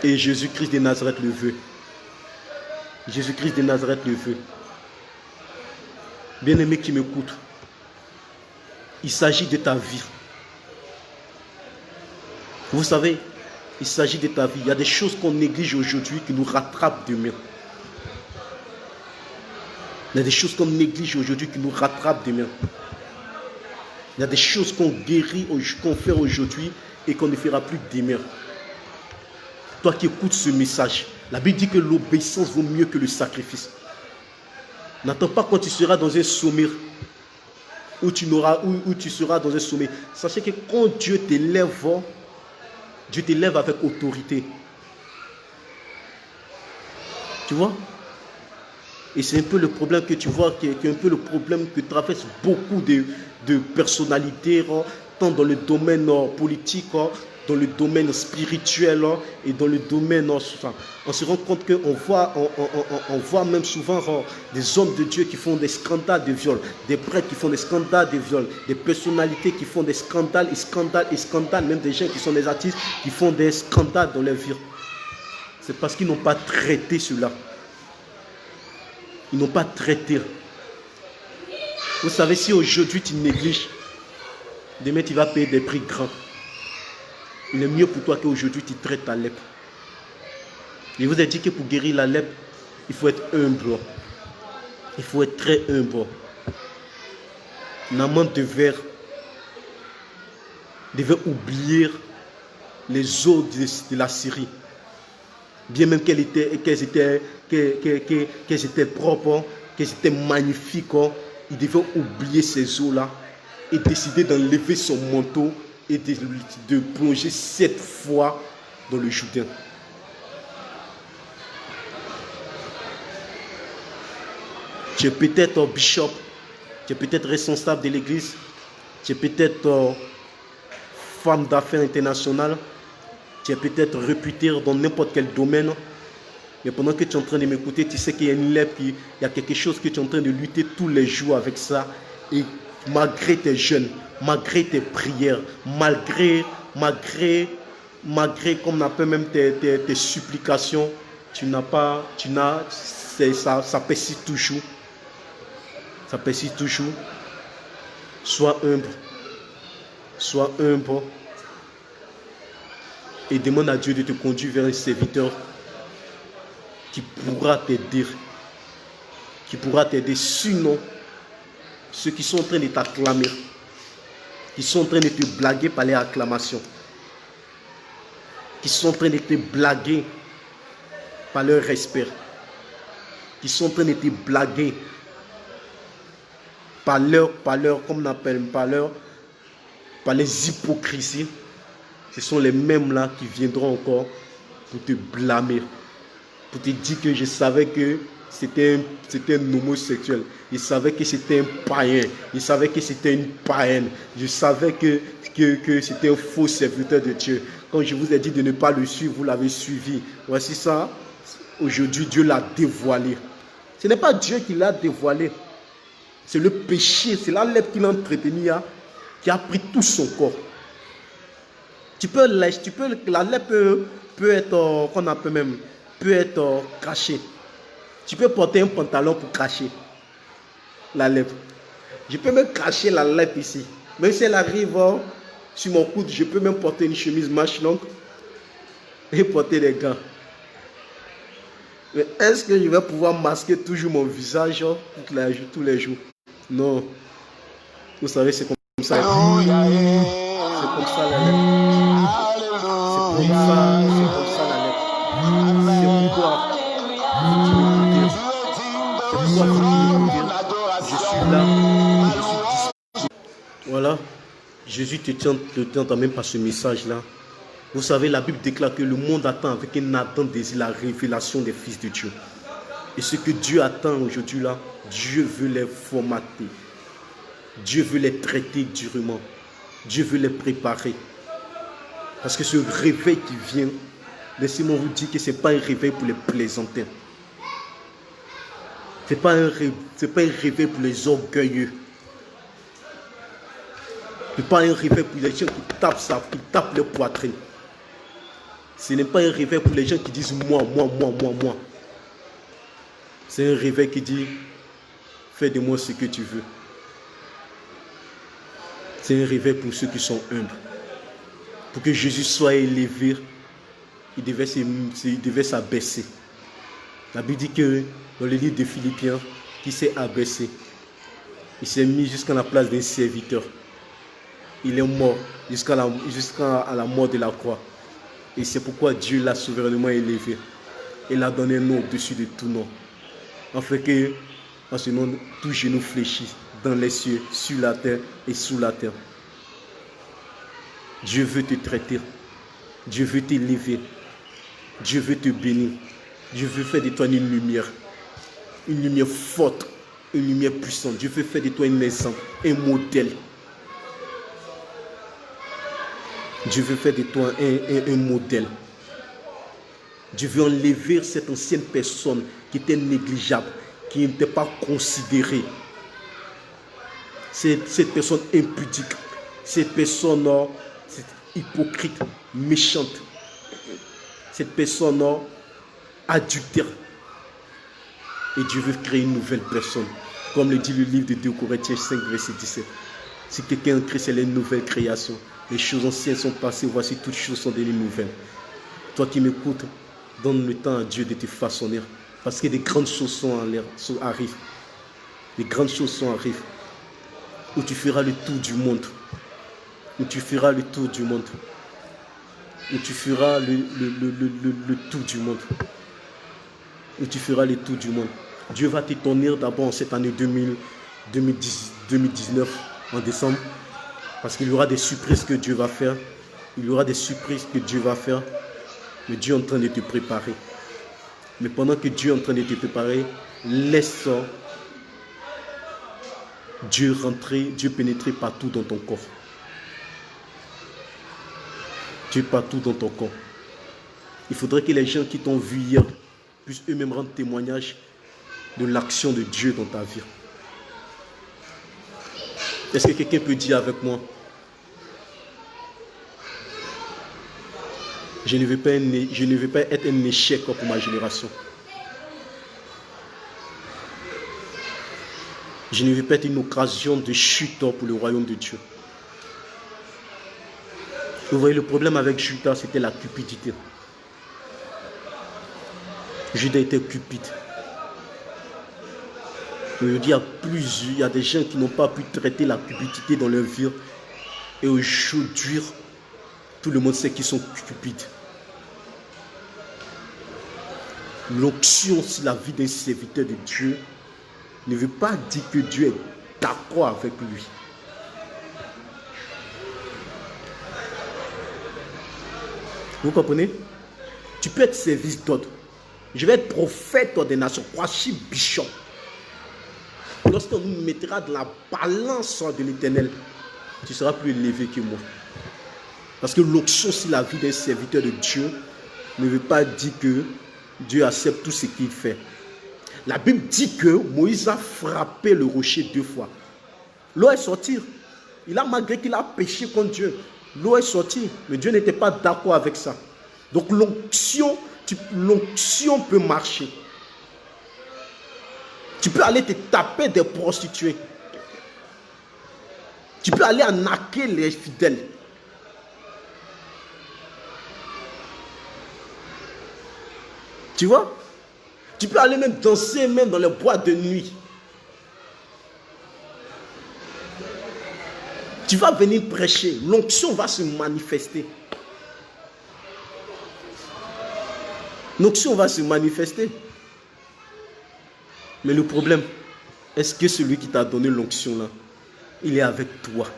Et Jésus-Christ de Nazareth le veut. Jésus-Christ de Nazareth le veut. Bien-aimé qui m'écoute, il s'agit de ta vie. Vous savez, il s'agit de ta vie. Il y a des choses qu'on néglige aujourd'hui qui nous rattrapent demain. Il y a des choses qu'on néglige aujourd'hui qui nous rattrapent demain. Il y a des choses qu'on guérit, qu'on fait aujourd'hui et qu'on ne fera plus demain. Toi qui écoutes ce message, la Bible dit que l'obéissance vaut mieux que le sacrifice. N'attends pas quand tu seras dans un sommet où tu seras dans un sommet. Sachez que quand Dieu t'élève avec autorité. Tu vois? Et c'est un peu le problème que tu vois, qui est un peu le problème que traversent beaucoup de personnalités, tant dans le domaine politique, dans le domaine spirituel et dans le domaine... On se rend compte qu'on voit, on voit même souvent des hommes de Dieu qui font des scandales de viol, des prêtres qui font des scandales de viol, des personnalités qui font des scandales et scandales et scandales, même des gens qui sont des artistes qui font des scandales dans leur vie. C'est parce qu'ils n'ont pas traité cela. Ils n'ont pas traité. Vous savez, si aujourd'hui tu négliges, demain tu vas payer des prix grands. Il est mieux pour toi qu'aujourd'hui tu traites ta lèpre. Je vous ai dit que pour guérir la lèpre, il faut être humble. Il faut être très humble. Naaman devait oublier les eaux de la Syrie. Bien même qu'elles étaient propres, qu'elles étaient magnifiques, il devait oublier ces eaux-là et décider d'enlever son manteau et de plonger 7 fois dans le Jourdain. Tu es peut-être bishop, tu es peut-être responsable de l'église, tu es peut-être femme d'affaires internationale, tu es peut-être réputé dans n'importe quel domaine, mais pendant que tu es en train de m'écouter, tu sais qu'il y a une lèpre, il y a quelque chose que tu es en train de lutter tous les jours avec ça. Et malgré tes jeûnes, malgré tes prières, malgré comme on appelle même tes supplications, ça persiste toujours. Ça persiste toujours. Sois humble. Sois humble. Et demande à Dieu de te conduire vers un serviteur qui pourra t'aider. Qui pourra t'aider. Sinon, ceux qui sont en train de t'acclamer, qui sont en train de te blaguer par les acclamations, qui sont en train de te blaguer par leur respect, qui sont en train de te blaguer par comme on appelle, par les hypocrisies, ce sont les mêmes là qui viendront encore pour te blâmer, pour te dire que je savais que c'était un homosexuel, je savais que c'était un païen, je savais que c'était une païenne, je savais que c'était un faux serviteur de Dieu. Quand je vous ai dit de ne pas le suivre, vous l'avez suivi. Voici ça, aujourd'hui Dieu l'a dévoilé. Ce n'est pas Dieu qui l'a dévoilé, c'est le péché, c'est la lèpre qu'il a entretenu, qui a pris tout son corps. La lèpre peut être, qu'on appelle même, peut être cachée. Tu peux porter un pantalon pour cacher la lèpre. Je peux même cacher la lèpre ici. Même si elle arrive sur mon coude, je peux même porter une chemise manche longue et porter des gants. Mais est-ce que je vais pouvoir masquer toujours mon visage tous les jours? Non. Vous savez, c'est comme ça. C'est comme ça la lettre. C'est comme ça la lettre. C'est pourquoi je suis là. Je suis disponible. Voilà. Jésus te tient même par ce message-là. Vous savez, la Bible déclare que le monde attend avec un ardent désir la révélation des fils de Dieu. Et ce que Dieu attend aujourd'hui là, Dieu veut les formater. Dieu veut les traiter durement. Dieu veut les préparer. Parce que ce réveil qui vient, laissez-moi vous dire que ce n'est pas un réveil pour les plaisantins. Ce n'est pas un réveil pour les orgueilleux. Ce n'est pas un réveil pour les gens qui tapent leur poitrine. Ce n'est pas un réveil pour les gens qui disent moi. C'est un réveil qui dit fais de moi ce que tu veux. C'est un réveil pour ceux qui sont humbles. Pour que Jésus soit élevé, il devait s'abaisser. La Bible dit que dans le livre de Philippiens, qu'il s'est abaissé. Il s'est mis jusqu'à la place d'un serviteur. Il est mort jusqu'à la mort de la croix. Et c'est pourquoi Dieu l'a souverainement élevé. Il a donné un nom au-dessus de tout nom. Afin que, en ce nom, tout genou fléchisse dans les cieux, sur la terre et sous la terre. Dieu veut te traiter. Dieu veut t'élever. Dieu veut te bénir. Dieu veut faire de toi une lumière forte, une lumière puissante. Dieu veut faire de toi un exemple, un modèle. Dieu veut faire de toi un modèle. Dieu veut enlever cette ancienne personne qui était négligeable, qui n'était pas considérée. Cette personne impudique, cette personne hypocrite, méchante, cette personne adultère. Et Dieu veut créer une nouvelle personne. Comme le dit le livre de 2 Corinthiens 5, verset 17. Si quelqu'un en Christ, c'est une nouvelle création. Les choses anciennes sont passées, voici toutes choses sont devenues nouvelles. Toi qui m'écoutes, donne le temps à Dieu de te façonner. Parce que des grandes choses arrivent. Des grandes choses arrivent. Où tu feras le tour du monde. Où tu feras le tour du monde. Où tu feras le tour du monde. Où tu feras le tour du monde. Dieu va t'étonner d'abord en cette année 2019, en décembre. Parce qu'il y aura des surprises que Dieu va faire. Il y aura des surprises que Dieu va faire. Mais Dieu est en train de te préparer. Mais pendant que Dieu est en train de te préparer, laisse Dieu rentrer, Dieu pénétrer partout dans ton corps. Dieu partout dans ton corps. Il faudrait que les gens qui t'ont vu hier puissent eux-mêmes rendre témoignage de l'action de Dieu dans ta vie. Est-ce que quelqu'un peut dire avec moi? Je ne veux pas être un échec pour ma génération. Je ne veux pas être une occasion de chute pour le royaume de Dieu. Vous voyez, le problème avec Judas, c'était la cupidité. Judas était cupide. Aujourd'hui, il y a des gens qui n'ont pas pu traiter la cupidité dans leur vie. Et aujourd'hui, tout le monde sait qu'ils sont cupides. L'onction sur la vie d'un serviteur de Dieu ne veut pas dire que Dieu est d'accord avec lui. Vous comprenez? Tu peux être service d'autres. Je vais être prophète des nations, Kwashi Bishop. Lorsqu'on nous mettra dans la balance de l'Éternel, tu seras plus élevé que moi. Parce que l'onction sur la vie d'un serviteur de Dieu ne veut pas dire que Dieu accepte tout ce qu'il fait. La Bible dit que Moïse a frappé le rocher 2 fois. L'eau est sortie. Malgré qu'il a péché contre Dieu, l'eau est sortie. Mais Dieu n'était pas d'accord avec ça. Donc l'onction peut marcher. Tu peux aller te taper des prostituées. Tu peux aller arnaquer les fidèles. Tu vois? Tu peux aller même danser, même dans les boîtes de nuit. Tu vas venir prêcher, l'onction va se manifester. L'onction va se manifester. Mais le problème, est-ce que celui qui t'a donné l'onction là, il est avec toi?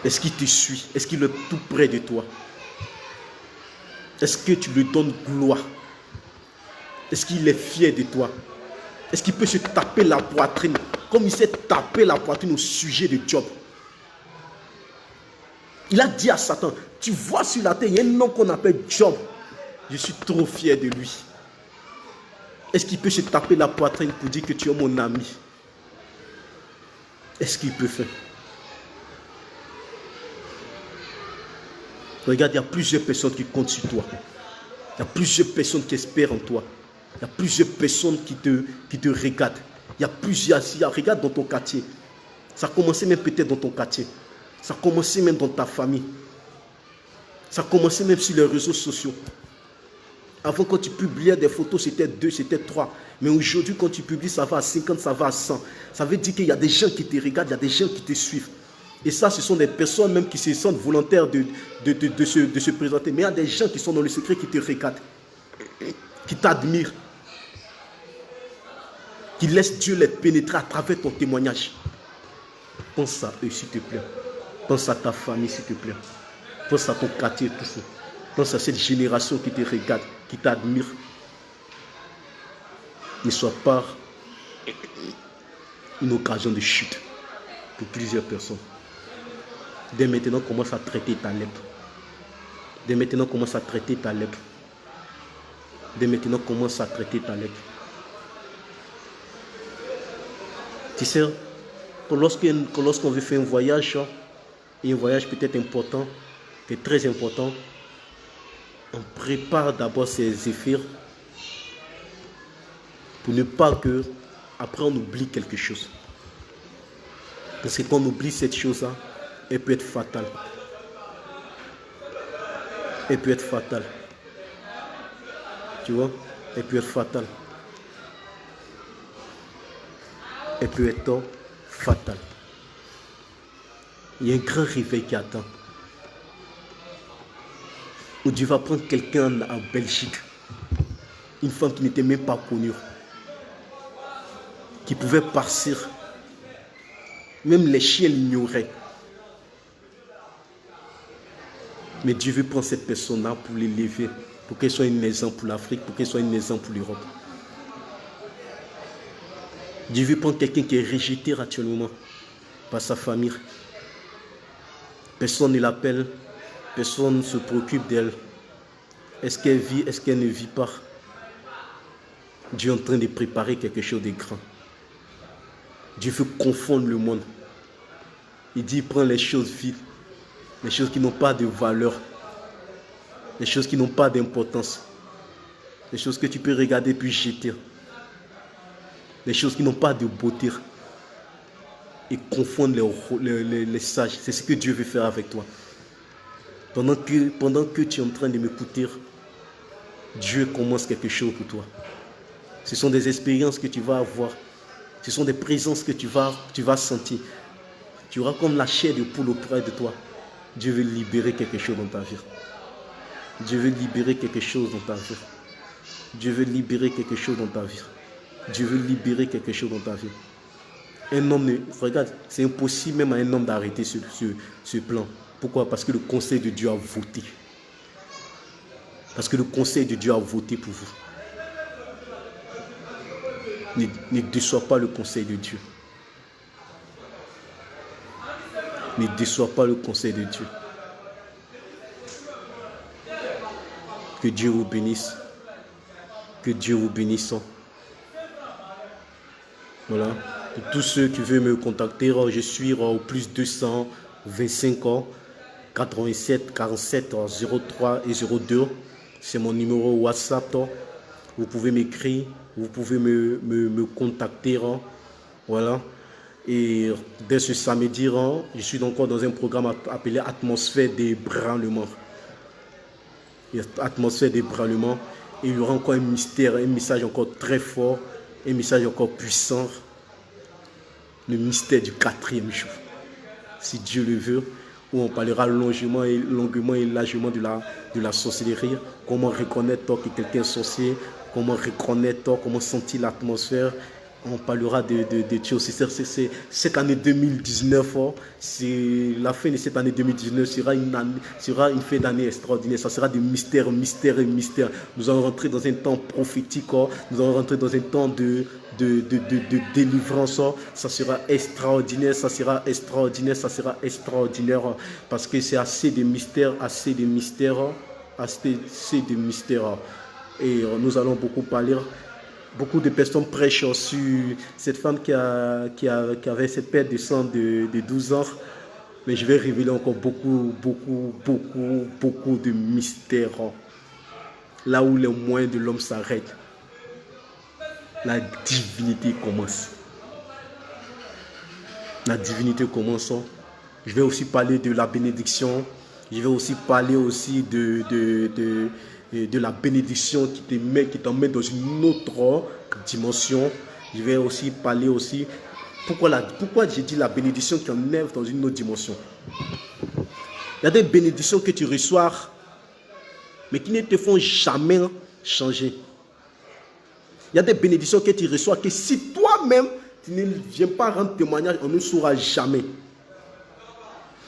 Est-ce qu'il te suit? Est-ce qu'il est tout près de toi? Est-ce que tu lui donnes gloire? Est-ce qu'il est fier de toi? Est-ce qu'il peut se taper la poitrine comme il s'est tapé la poitrine au sujet de Job? Il a dit à Satan, tu vois sur la terre, il y a un nom qu'on appelle Job. Je suis trop fier de lui. Est-ce qu'il peut se taper la poitrine pour dire que tu es mon ami? Est-ce qu'il peut faire? Regarde, il y a plusieurs personnes qui comptent sur toi. Il y a plusieurs personnes qui espèrent en toi. Il y a plusieurs personnes qui te regardent. Il y a plusieurs, regarde dans ton quartier. Ça a commencé même peut-être dans ton quartier. Ça a commencé même dans ta famille. Ça a commencé même sur les réseaux sociaux. Avant, quand tu publiais des photos, c'était 2, c'était 3. Mais aujourd'hui, quand tu publies, ça va à 50, ça va à 100. Ça veut dire qu'il y a des gens qui te regardent, il y a des gens qui te suivent. Et ça, ce sont des personnes même qui se sentent volontaires de se présenter. Mais il y a des gens qui sont dans le secret, qui te regardent, qui t'admirent, qui laissent Dieu les pénétrer à travers ton témoignage. Pense à eux, s'il te plaît. Pense à ta famille, s'il te plaît. Pense à ton quartier, tout ça. Pense à cette génération qui te regarde, qui t'admire. Ne sois pas une occasion de chute pour plusieurs personnes. Dès maintenant, commence à traiter ta lèpre. Dès maintenant, commence à traiter ta lèpre. Dès maintenant, commence à traiter ta lèpre. Tu sais, lorsqu'on veut faire un voyage, et un voyage peut-être important, qui est très important, on prépare d'abord ses zéphyrs pour ne pas que, après on oublie quelque chose. Parce que quand on oublie cette chose-là, elle peut être fatale. Elle peut être fatale. Tu vois? Elle peut être fatale. Elle peut être fatale. Il y a un grand réveil qui attend. Où Dieu va prendre quelqu'un en Belgique. Une femme qui n'était même pas connue. Qui pouvait partir. Même les chiens l'ignoraient. Mais Dieu veut prendre cette personne-là pour l'élever. Pour qu'elle soit une exemple pour l'Afrique. Pour qu'elle soit une exemple pour l'Europe. Dieu veut prendre quelqu'un qui est rejeté actuellement par sa famille. Personne ne l'appelle. Personne ne se préoccupe d'elle. Est-ce qu'elle vit? Est-ce qu'elle ne vit pas? Dieu est en train de préparer quelque chose de grand. Dieu veut confondre le monde. Il dit, prends les choses vides. Les choses qui n'ont pas de valeur. Les choses qui n'ont pas d'importance. Les choses que tu peux regarder puis jeter. Les choses qui n'ont pas de beauté. Et confondre les sages. C'est ce que Dieu veut faire avec toi. Pendant que tu es en train de m'écouter, Dieu commence quelque chose pour toi. Ce sont des expériences que tu vas avoir. Ce sont des présences que tu vas sentir. Tu auras comme la chair de poule auprès de toi. Dieu veut libérer quelque chose dans ta vie. Dieu veut libérer quelque chose dans ta vie. Dieu veut libérer quelque chose dans ta vie. Dieu veut libérer quelque chose dans ta vie. Un homme, regarde, c'est impossible même à un homme d'arrêter ce plan. Pourquoi? Parce que le conseil de Dieu a voté. Parce que le conseil de Dieu a voté pour vous. Ne déçois pas le conseil de Dieu. Ne déçois pas le conseil de Dieu. Que Dieu vous bénisse. Que Dieu vous bénisse. Voilà. Pour tous ceux qui veulent me contacter, je suis au plus 225 ans, 87 47 03 et 02. C'est mon numéro WhatsApp. Vous pouvez m'écrire, vous pouvez me contacter. Voilà. Et dès ce samedi, je suis encore dans un programme appelé Atmosphère d'ébranlement. une atmosphère d'ébranlement. Et il y aura encore un mystère, un message encore très fort, un message encore puissant. Le mystère du 4e jour, si Dieu le veut, où on parlera longuement et largement de la sorcellerie, comment reconnaître que quelqu'un est sorcier, comment reconnaître, comment sentir l'atmosphère. On parlera de Dieu. C'est cette année 2019, c'est la fin de cette année 2019 sera une fin d'année extraordinaire. Ça sera des mystères, mystères et mystères. Nous allons rentrer dans un temps prophétique, nous allons rentrer dans un temps de délivrance. Ça sera extraordinaire, ça sera extraordinaire, ça sera extraordinaire, parce que c'est assez de mystères, assez de mystères, assez de mystères. Et nous allons beaucoup parler. Beaucoup de personnes prêchent sur cette femme qui avait cette perte de sang de 12 ans. Mais je vais révéler encore beaucoup de mystères. Là où les moyens de l'homme s'arrêtent, la divinité commence. La divinité commence. Je vais aussi parler de la bénédiction. Je vais aussi parler aussi de la bénédiction qui t'emmène dans une autre dimension. Je vais aussi parler aussi pourquoi j'ai dit la bénédiction qui enlève dans une autre dimension. Il y a des bénédictions que tu reçois, mais qui ne te font jamais changer. Il y a des bénédictions que tu reçois que si toi-même tu ne viens pas rendre témoignage, on ne saura jamais.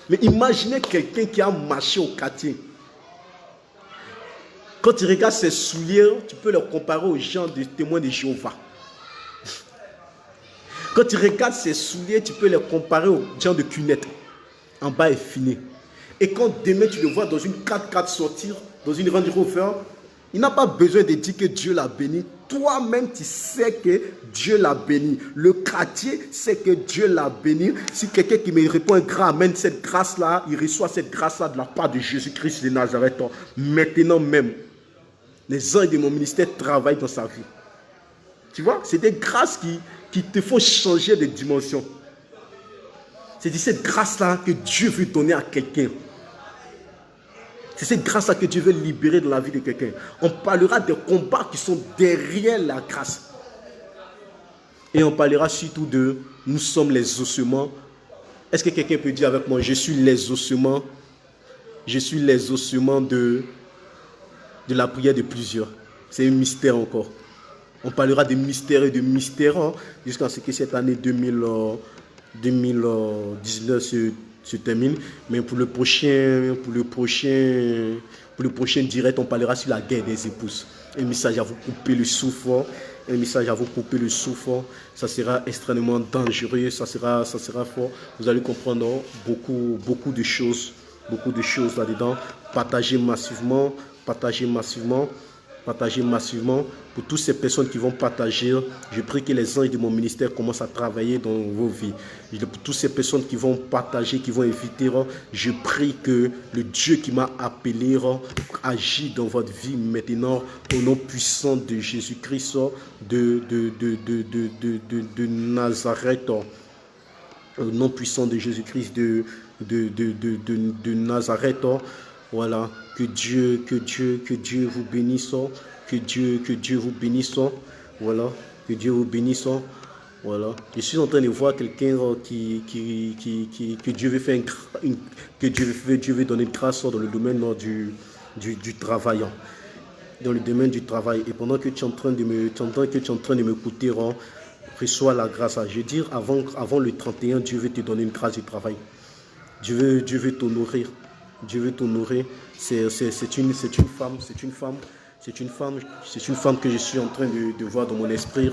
Mais imaginez quelqu'un qui a marché au quartier. Quand tu regardes ses souliers, tu peux les comparer aux gens des témoins de Jéhovah. Quand tu regardes ses souliers, tu peux les comparer aux gens de cunette. En bas est fini. Et quand demain tu le vois dans une 4x4 sortir, dans une Range Rover, il n'a pas besoin de dire que Dieu l'a béni. Toi-même, tu sais que Dieu l'a béni. Le quartier sait que Dieu l'a béni. Si quelqu'un qui me répond un grand amen, cette grâce-là, il reçoit cette grâce-là de la part de Jésus-Christ de Nazareth. Maintenant même, les anges de mon ministère travaillent dans sa vie. Tu vois, c'est des grâces qui te font changer de dimension. C'est cette grâce-là que Dieu veut donner à quelqu'un. C'est cette grâce-là que Dieu veut libérer dans la vie de quelqu'un. On parlera des combats qui sont derrière la grâce. Et on parlera surtout de nous sommes les ossements. Est-ce que quelqu'un peut dire avec moi, je suis les ossements? Je suis les ossements de la prière de plusieurs. C'est un mystère encore. On parlera de mystères et de mystères jusqu'à ce que cette année 2019 se termine. Mais pour le prochain direct, on parlera sur la guerre des épouses. Un message à vous couper le souffle. Un message à vous couper le souffle. Ça sera extrêmement dangereux. Ça sera fort. Vous allez comprendre beaucoup de choses. Beaucoup de choses là-dedans. Partagez massivement. Partagez massivement. Partagez massivement. Pour toutes ces personnes qui vont partager, je prie que les anges de mon ministère commencent à travailler dans vos vies. Pour toutes ces personnes qui vont partager, qui vont inviter, je prie que le Dieu qui m'a appelé agit dans votre vie maintenant au nom puissant de Jésus-Christ de Nazareth. Au nom puissant de Jésus-Christ de Nazareth. Voilà, que Dieu vous bénisse, que Dieu vous bénisse, voilà, que Dieu vous bénisse, voilà. Je suis en train de voir quelqu'un que Dieu veut faire Dieu veut donner une grâce dans le domaine du travail, dans le domaine du travail. Et pendant que tu es en train de m'écouter, reçois la grâce. Je veux dire, avant le 31, Dieu veut te donner une grâce du travail. Dieu veut t'honorer. Dieu veut t'honorer. C'est une femme que je suis en train de voir dans mon esprit.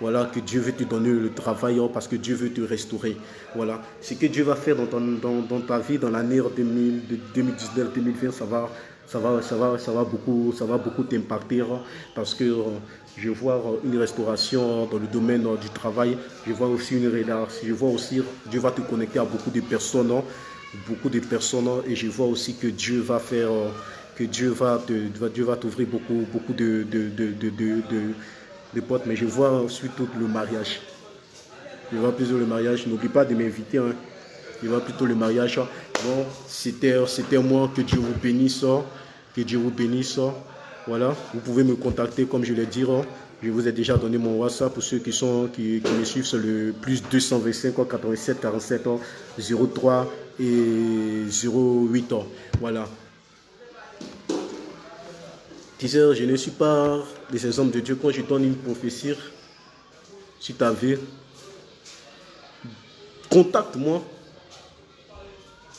Voilà, que Dieu veut te donner le travail parce que Dieu veut te restaurer. Voilà, ce que Dieu va faire dans ta vie dans l'année 2019-2020, ça va beaucoup t'impacter parce que je vois une restauration dans le domaine du travail. Je vois aussi Dieu va te connecter à beaucoup de personnes. Et je vois aussi que Dieu va faire, que Dieu va t'ouvrir beaucoup de portes. Mais je vois surtout le mariage. Je vois plutôt le mariage. N'oublie pas de m'inviter. Je vois plutôt le mariage. Bon, c'était moi. Que Dieu vous bénisse. Que Dieu vous bénisse. Voilà, vous pouvez me contacter comme je l'ai dit. Je vous ai déjà donné mon WhatsApp pour ceux qui me suivent sur le plus 225 87 47 03 et 08. Voilà. Disais, je ne suis pas de ces hommes de Dieu. Quand je donne une prophétie sur ta vie, contacte-moi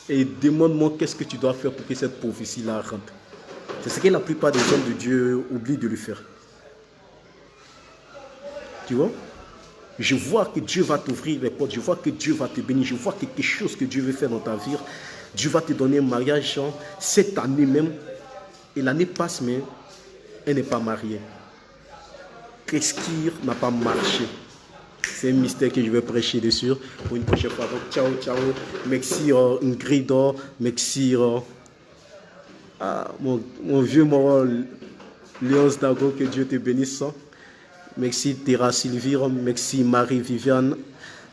et demande-moi qu'est-ce que tu dois faire pour que cette prophétie-là rentre. C'est ce que la plupart des hommes de Dieu oublient de le faire. Tu vois? Je vois que Dieu va t'ouvrir les portes, je vois que Dieu va te bénir, je vois quelque chose que Dieu veut faire dans ta vie. Dieu va te donner un mariage cette année même. Et l'année passe, mais elle n'est pas mariée. Qu'est-ce qui n'a pas marché? C'est un mystère que je vais prêcher dessus pour une prochaine fois. Donc, ciao, ciao. Merci, Ingrid. Merci, mon vieux mort, Léonce Dago, que Dieu te bénisse. Merci, Terra Sylvie. Merci, Marie-Viviane.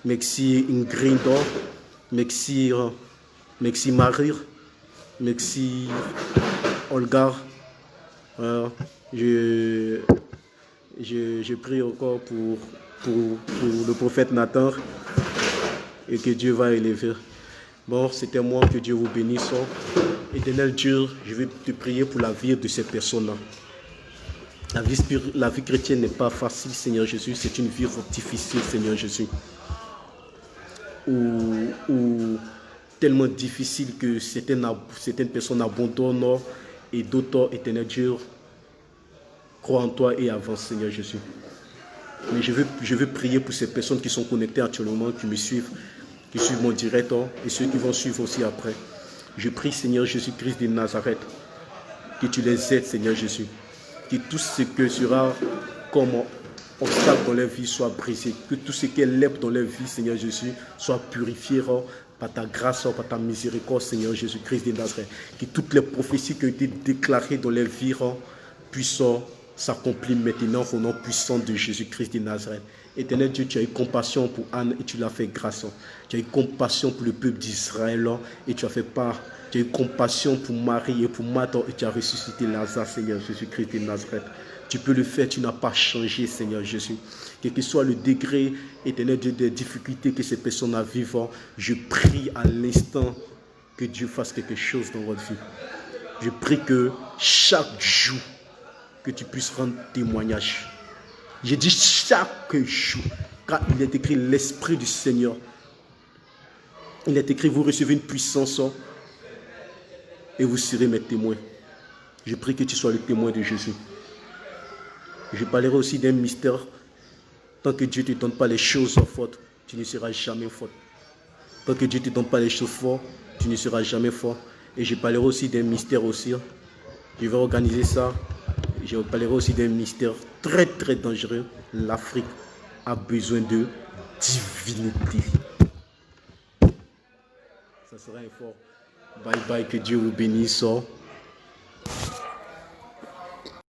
Merci, Ingrid. Merci, merci, Marie. Merci, Olga. Je prie encore pour le prophète Nathan et que Dieu va élever. Bon, c'était moi, que Dieu vous bénisse. Éternel Dieu, je vais te prier pour la vie de ces personnes-là. La vie chrétienne n'est pas facile, Seigneur Jésus. C'est une vie difficile, Seigneur Jésus. Ou tellement difficile que certaines personnes abandonnent et d'autres, éternel Dieu, croient en toi et avancent, Seigneur Jésus. Mais je veux prier pour ces personnes qui sont connectées actuellement, qui me suivent, qui suivent mon direct et ceux qui vont suivre aussi après. Je prie, Seigneur Jésus-Christ de Nazareth, que tu les aides, Seigneur Jésus. Que tout ce que sera comme obstacle dans leur vie soit brisé. Que tout ce qui est lèpre dans leur vie, Seigneur Jésus, soit purifié par ta grâce, par ta miséricorde, Seigneur Jésus-Christ de Nazareth. Que toutes les prophéties qui ont été déclarées dans leur vie puissent s'accomplir maintenant au nom puissant de Jésus-Christ de Nazareth. Éternel Dieu, tu as eu compassion pour Anne et tu l'as fait grâce. Tu as eu compassion pour le peuple d'Israël et tu as fait part. Tu as eu compassion pour Marie et pour Marthe et tu as ressuscité Lazare, Seigneur Jésus-Christ de Nazareth. Tu peux le faire, tu n'as pas changé, Seigneur Jésus. Quel que soit le degré, éternel Dieu, des difficultés que ces personnes vivent, je prie à l'instant que Dieu fasse quelque chose dans votre vie. Je prie que chaque jour, que tu puisses rendre témoignage. J'ai dit chaque jour, car il est écrit l'Esprit du Seigneur. Il est écrit, vous recevez une puissance et vous serez mes témoins. Je prie que tu sois le témoin de Jésus. Je parlerai aussi d'un mystère. Tant que Dieu ne te donne pas les choses fortes, tu ne seras jamais fort. Tant que Dieu ne te donne pas les choses fortes, tu ne seras jamais fort. Et je parlerai aussi d'un mystère aussi. Je vais organiser ça. Je parlerai aussi d'un mystère très très dangereux. L'Afrique a besoin de divinité. Ça sera un fort. Bye bye, que Dieu vous bénisse.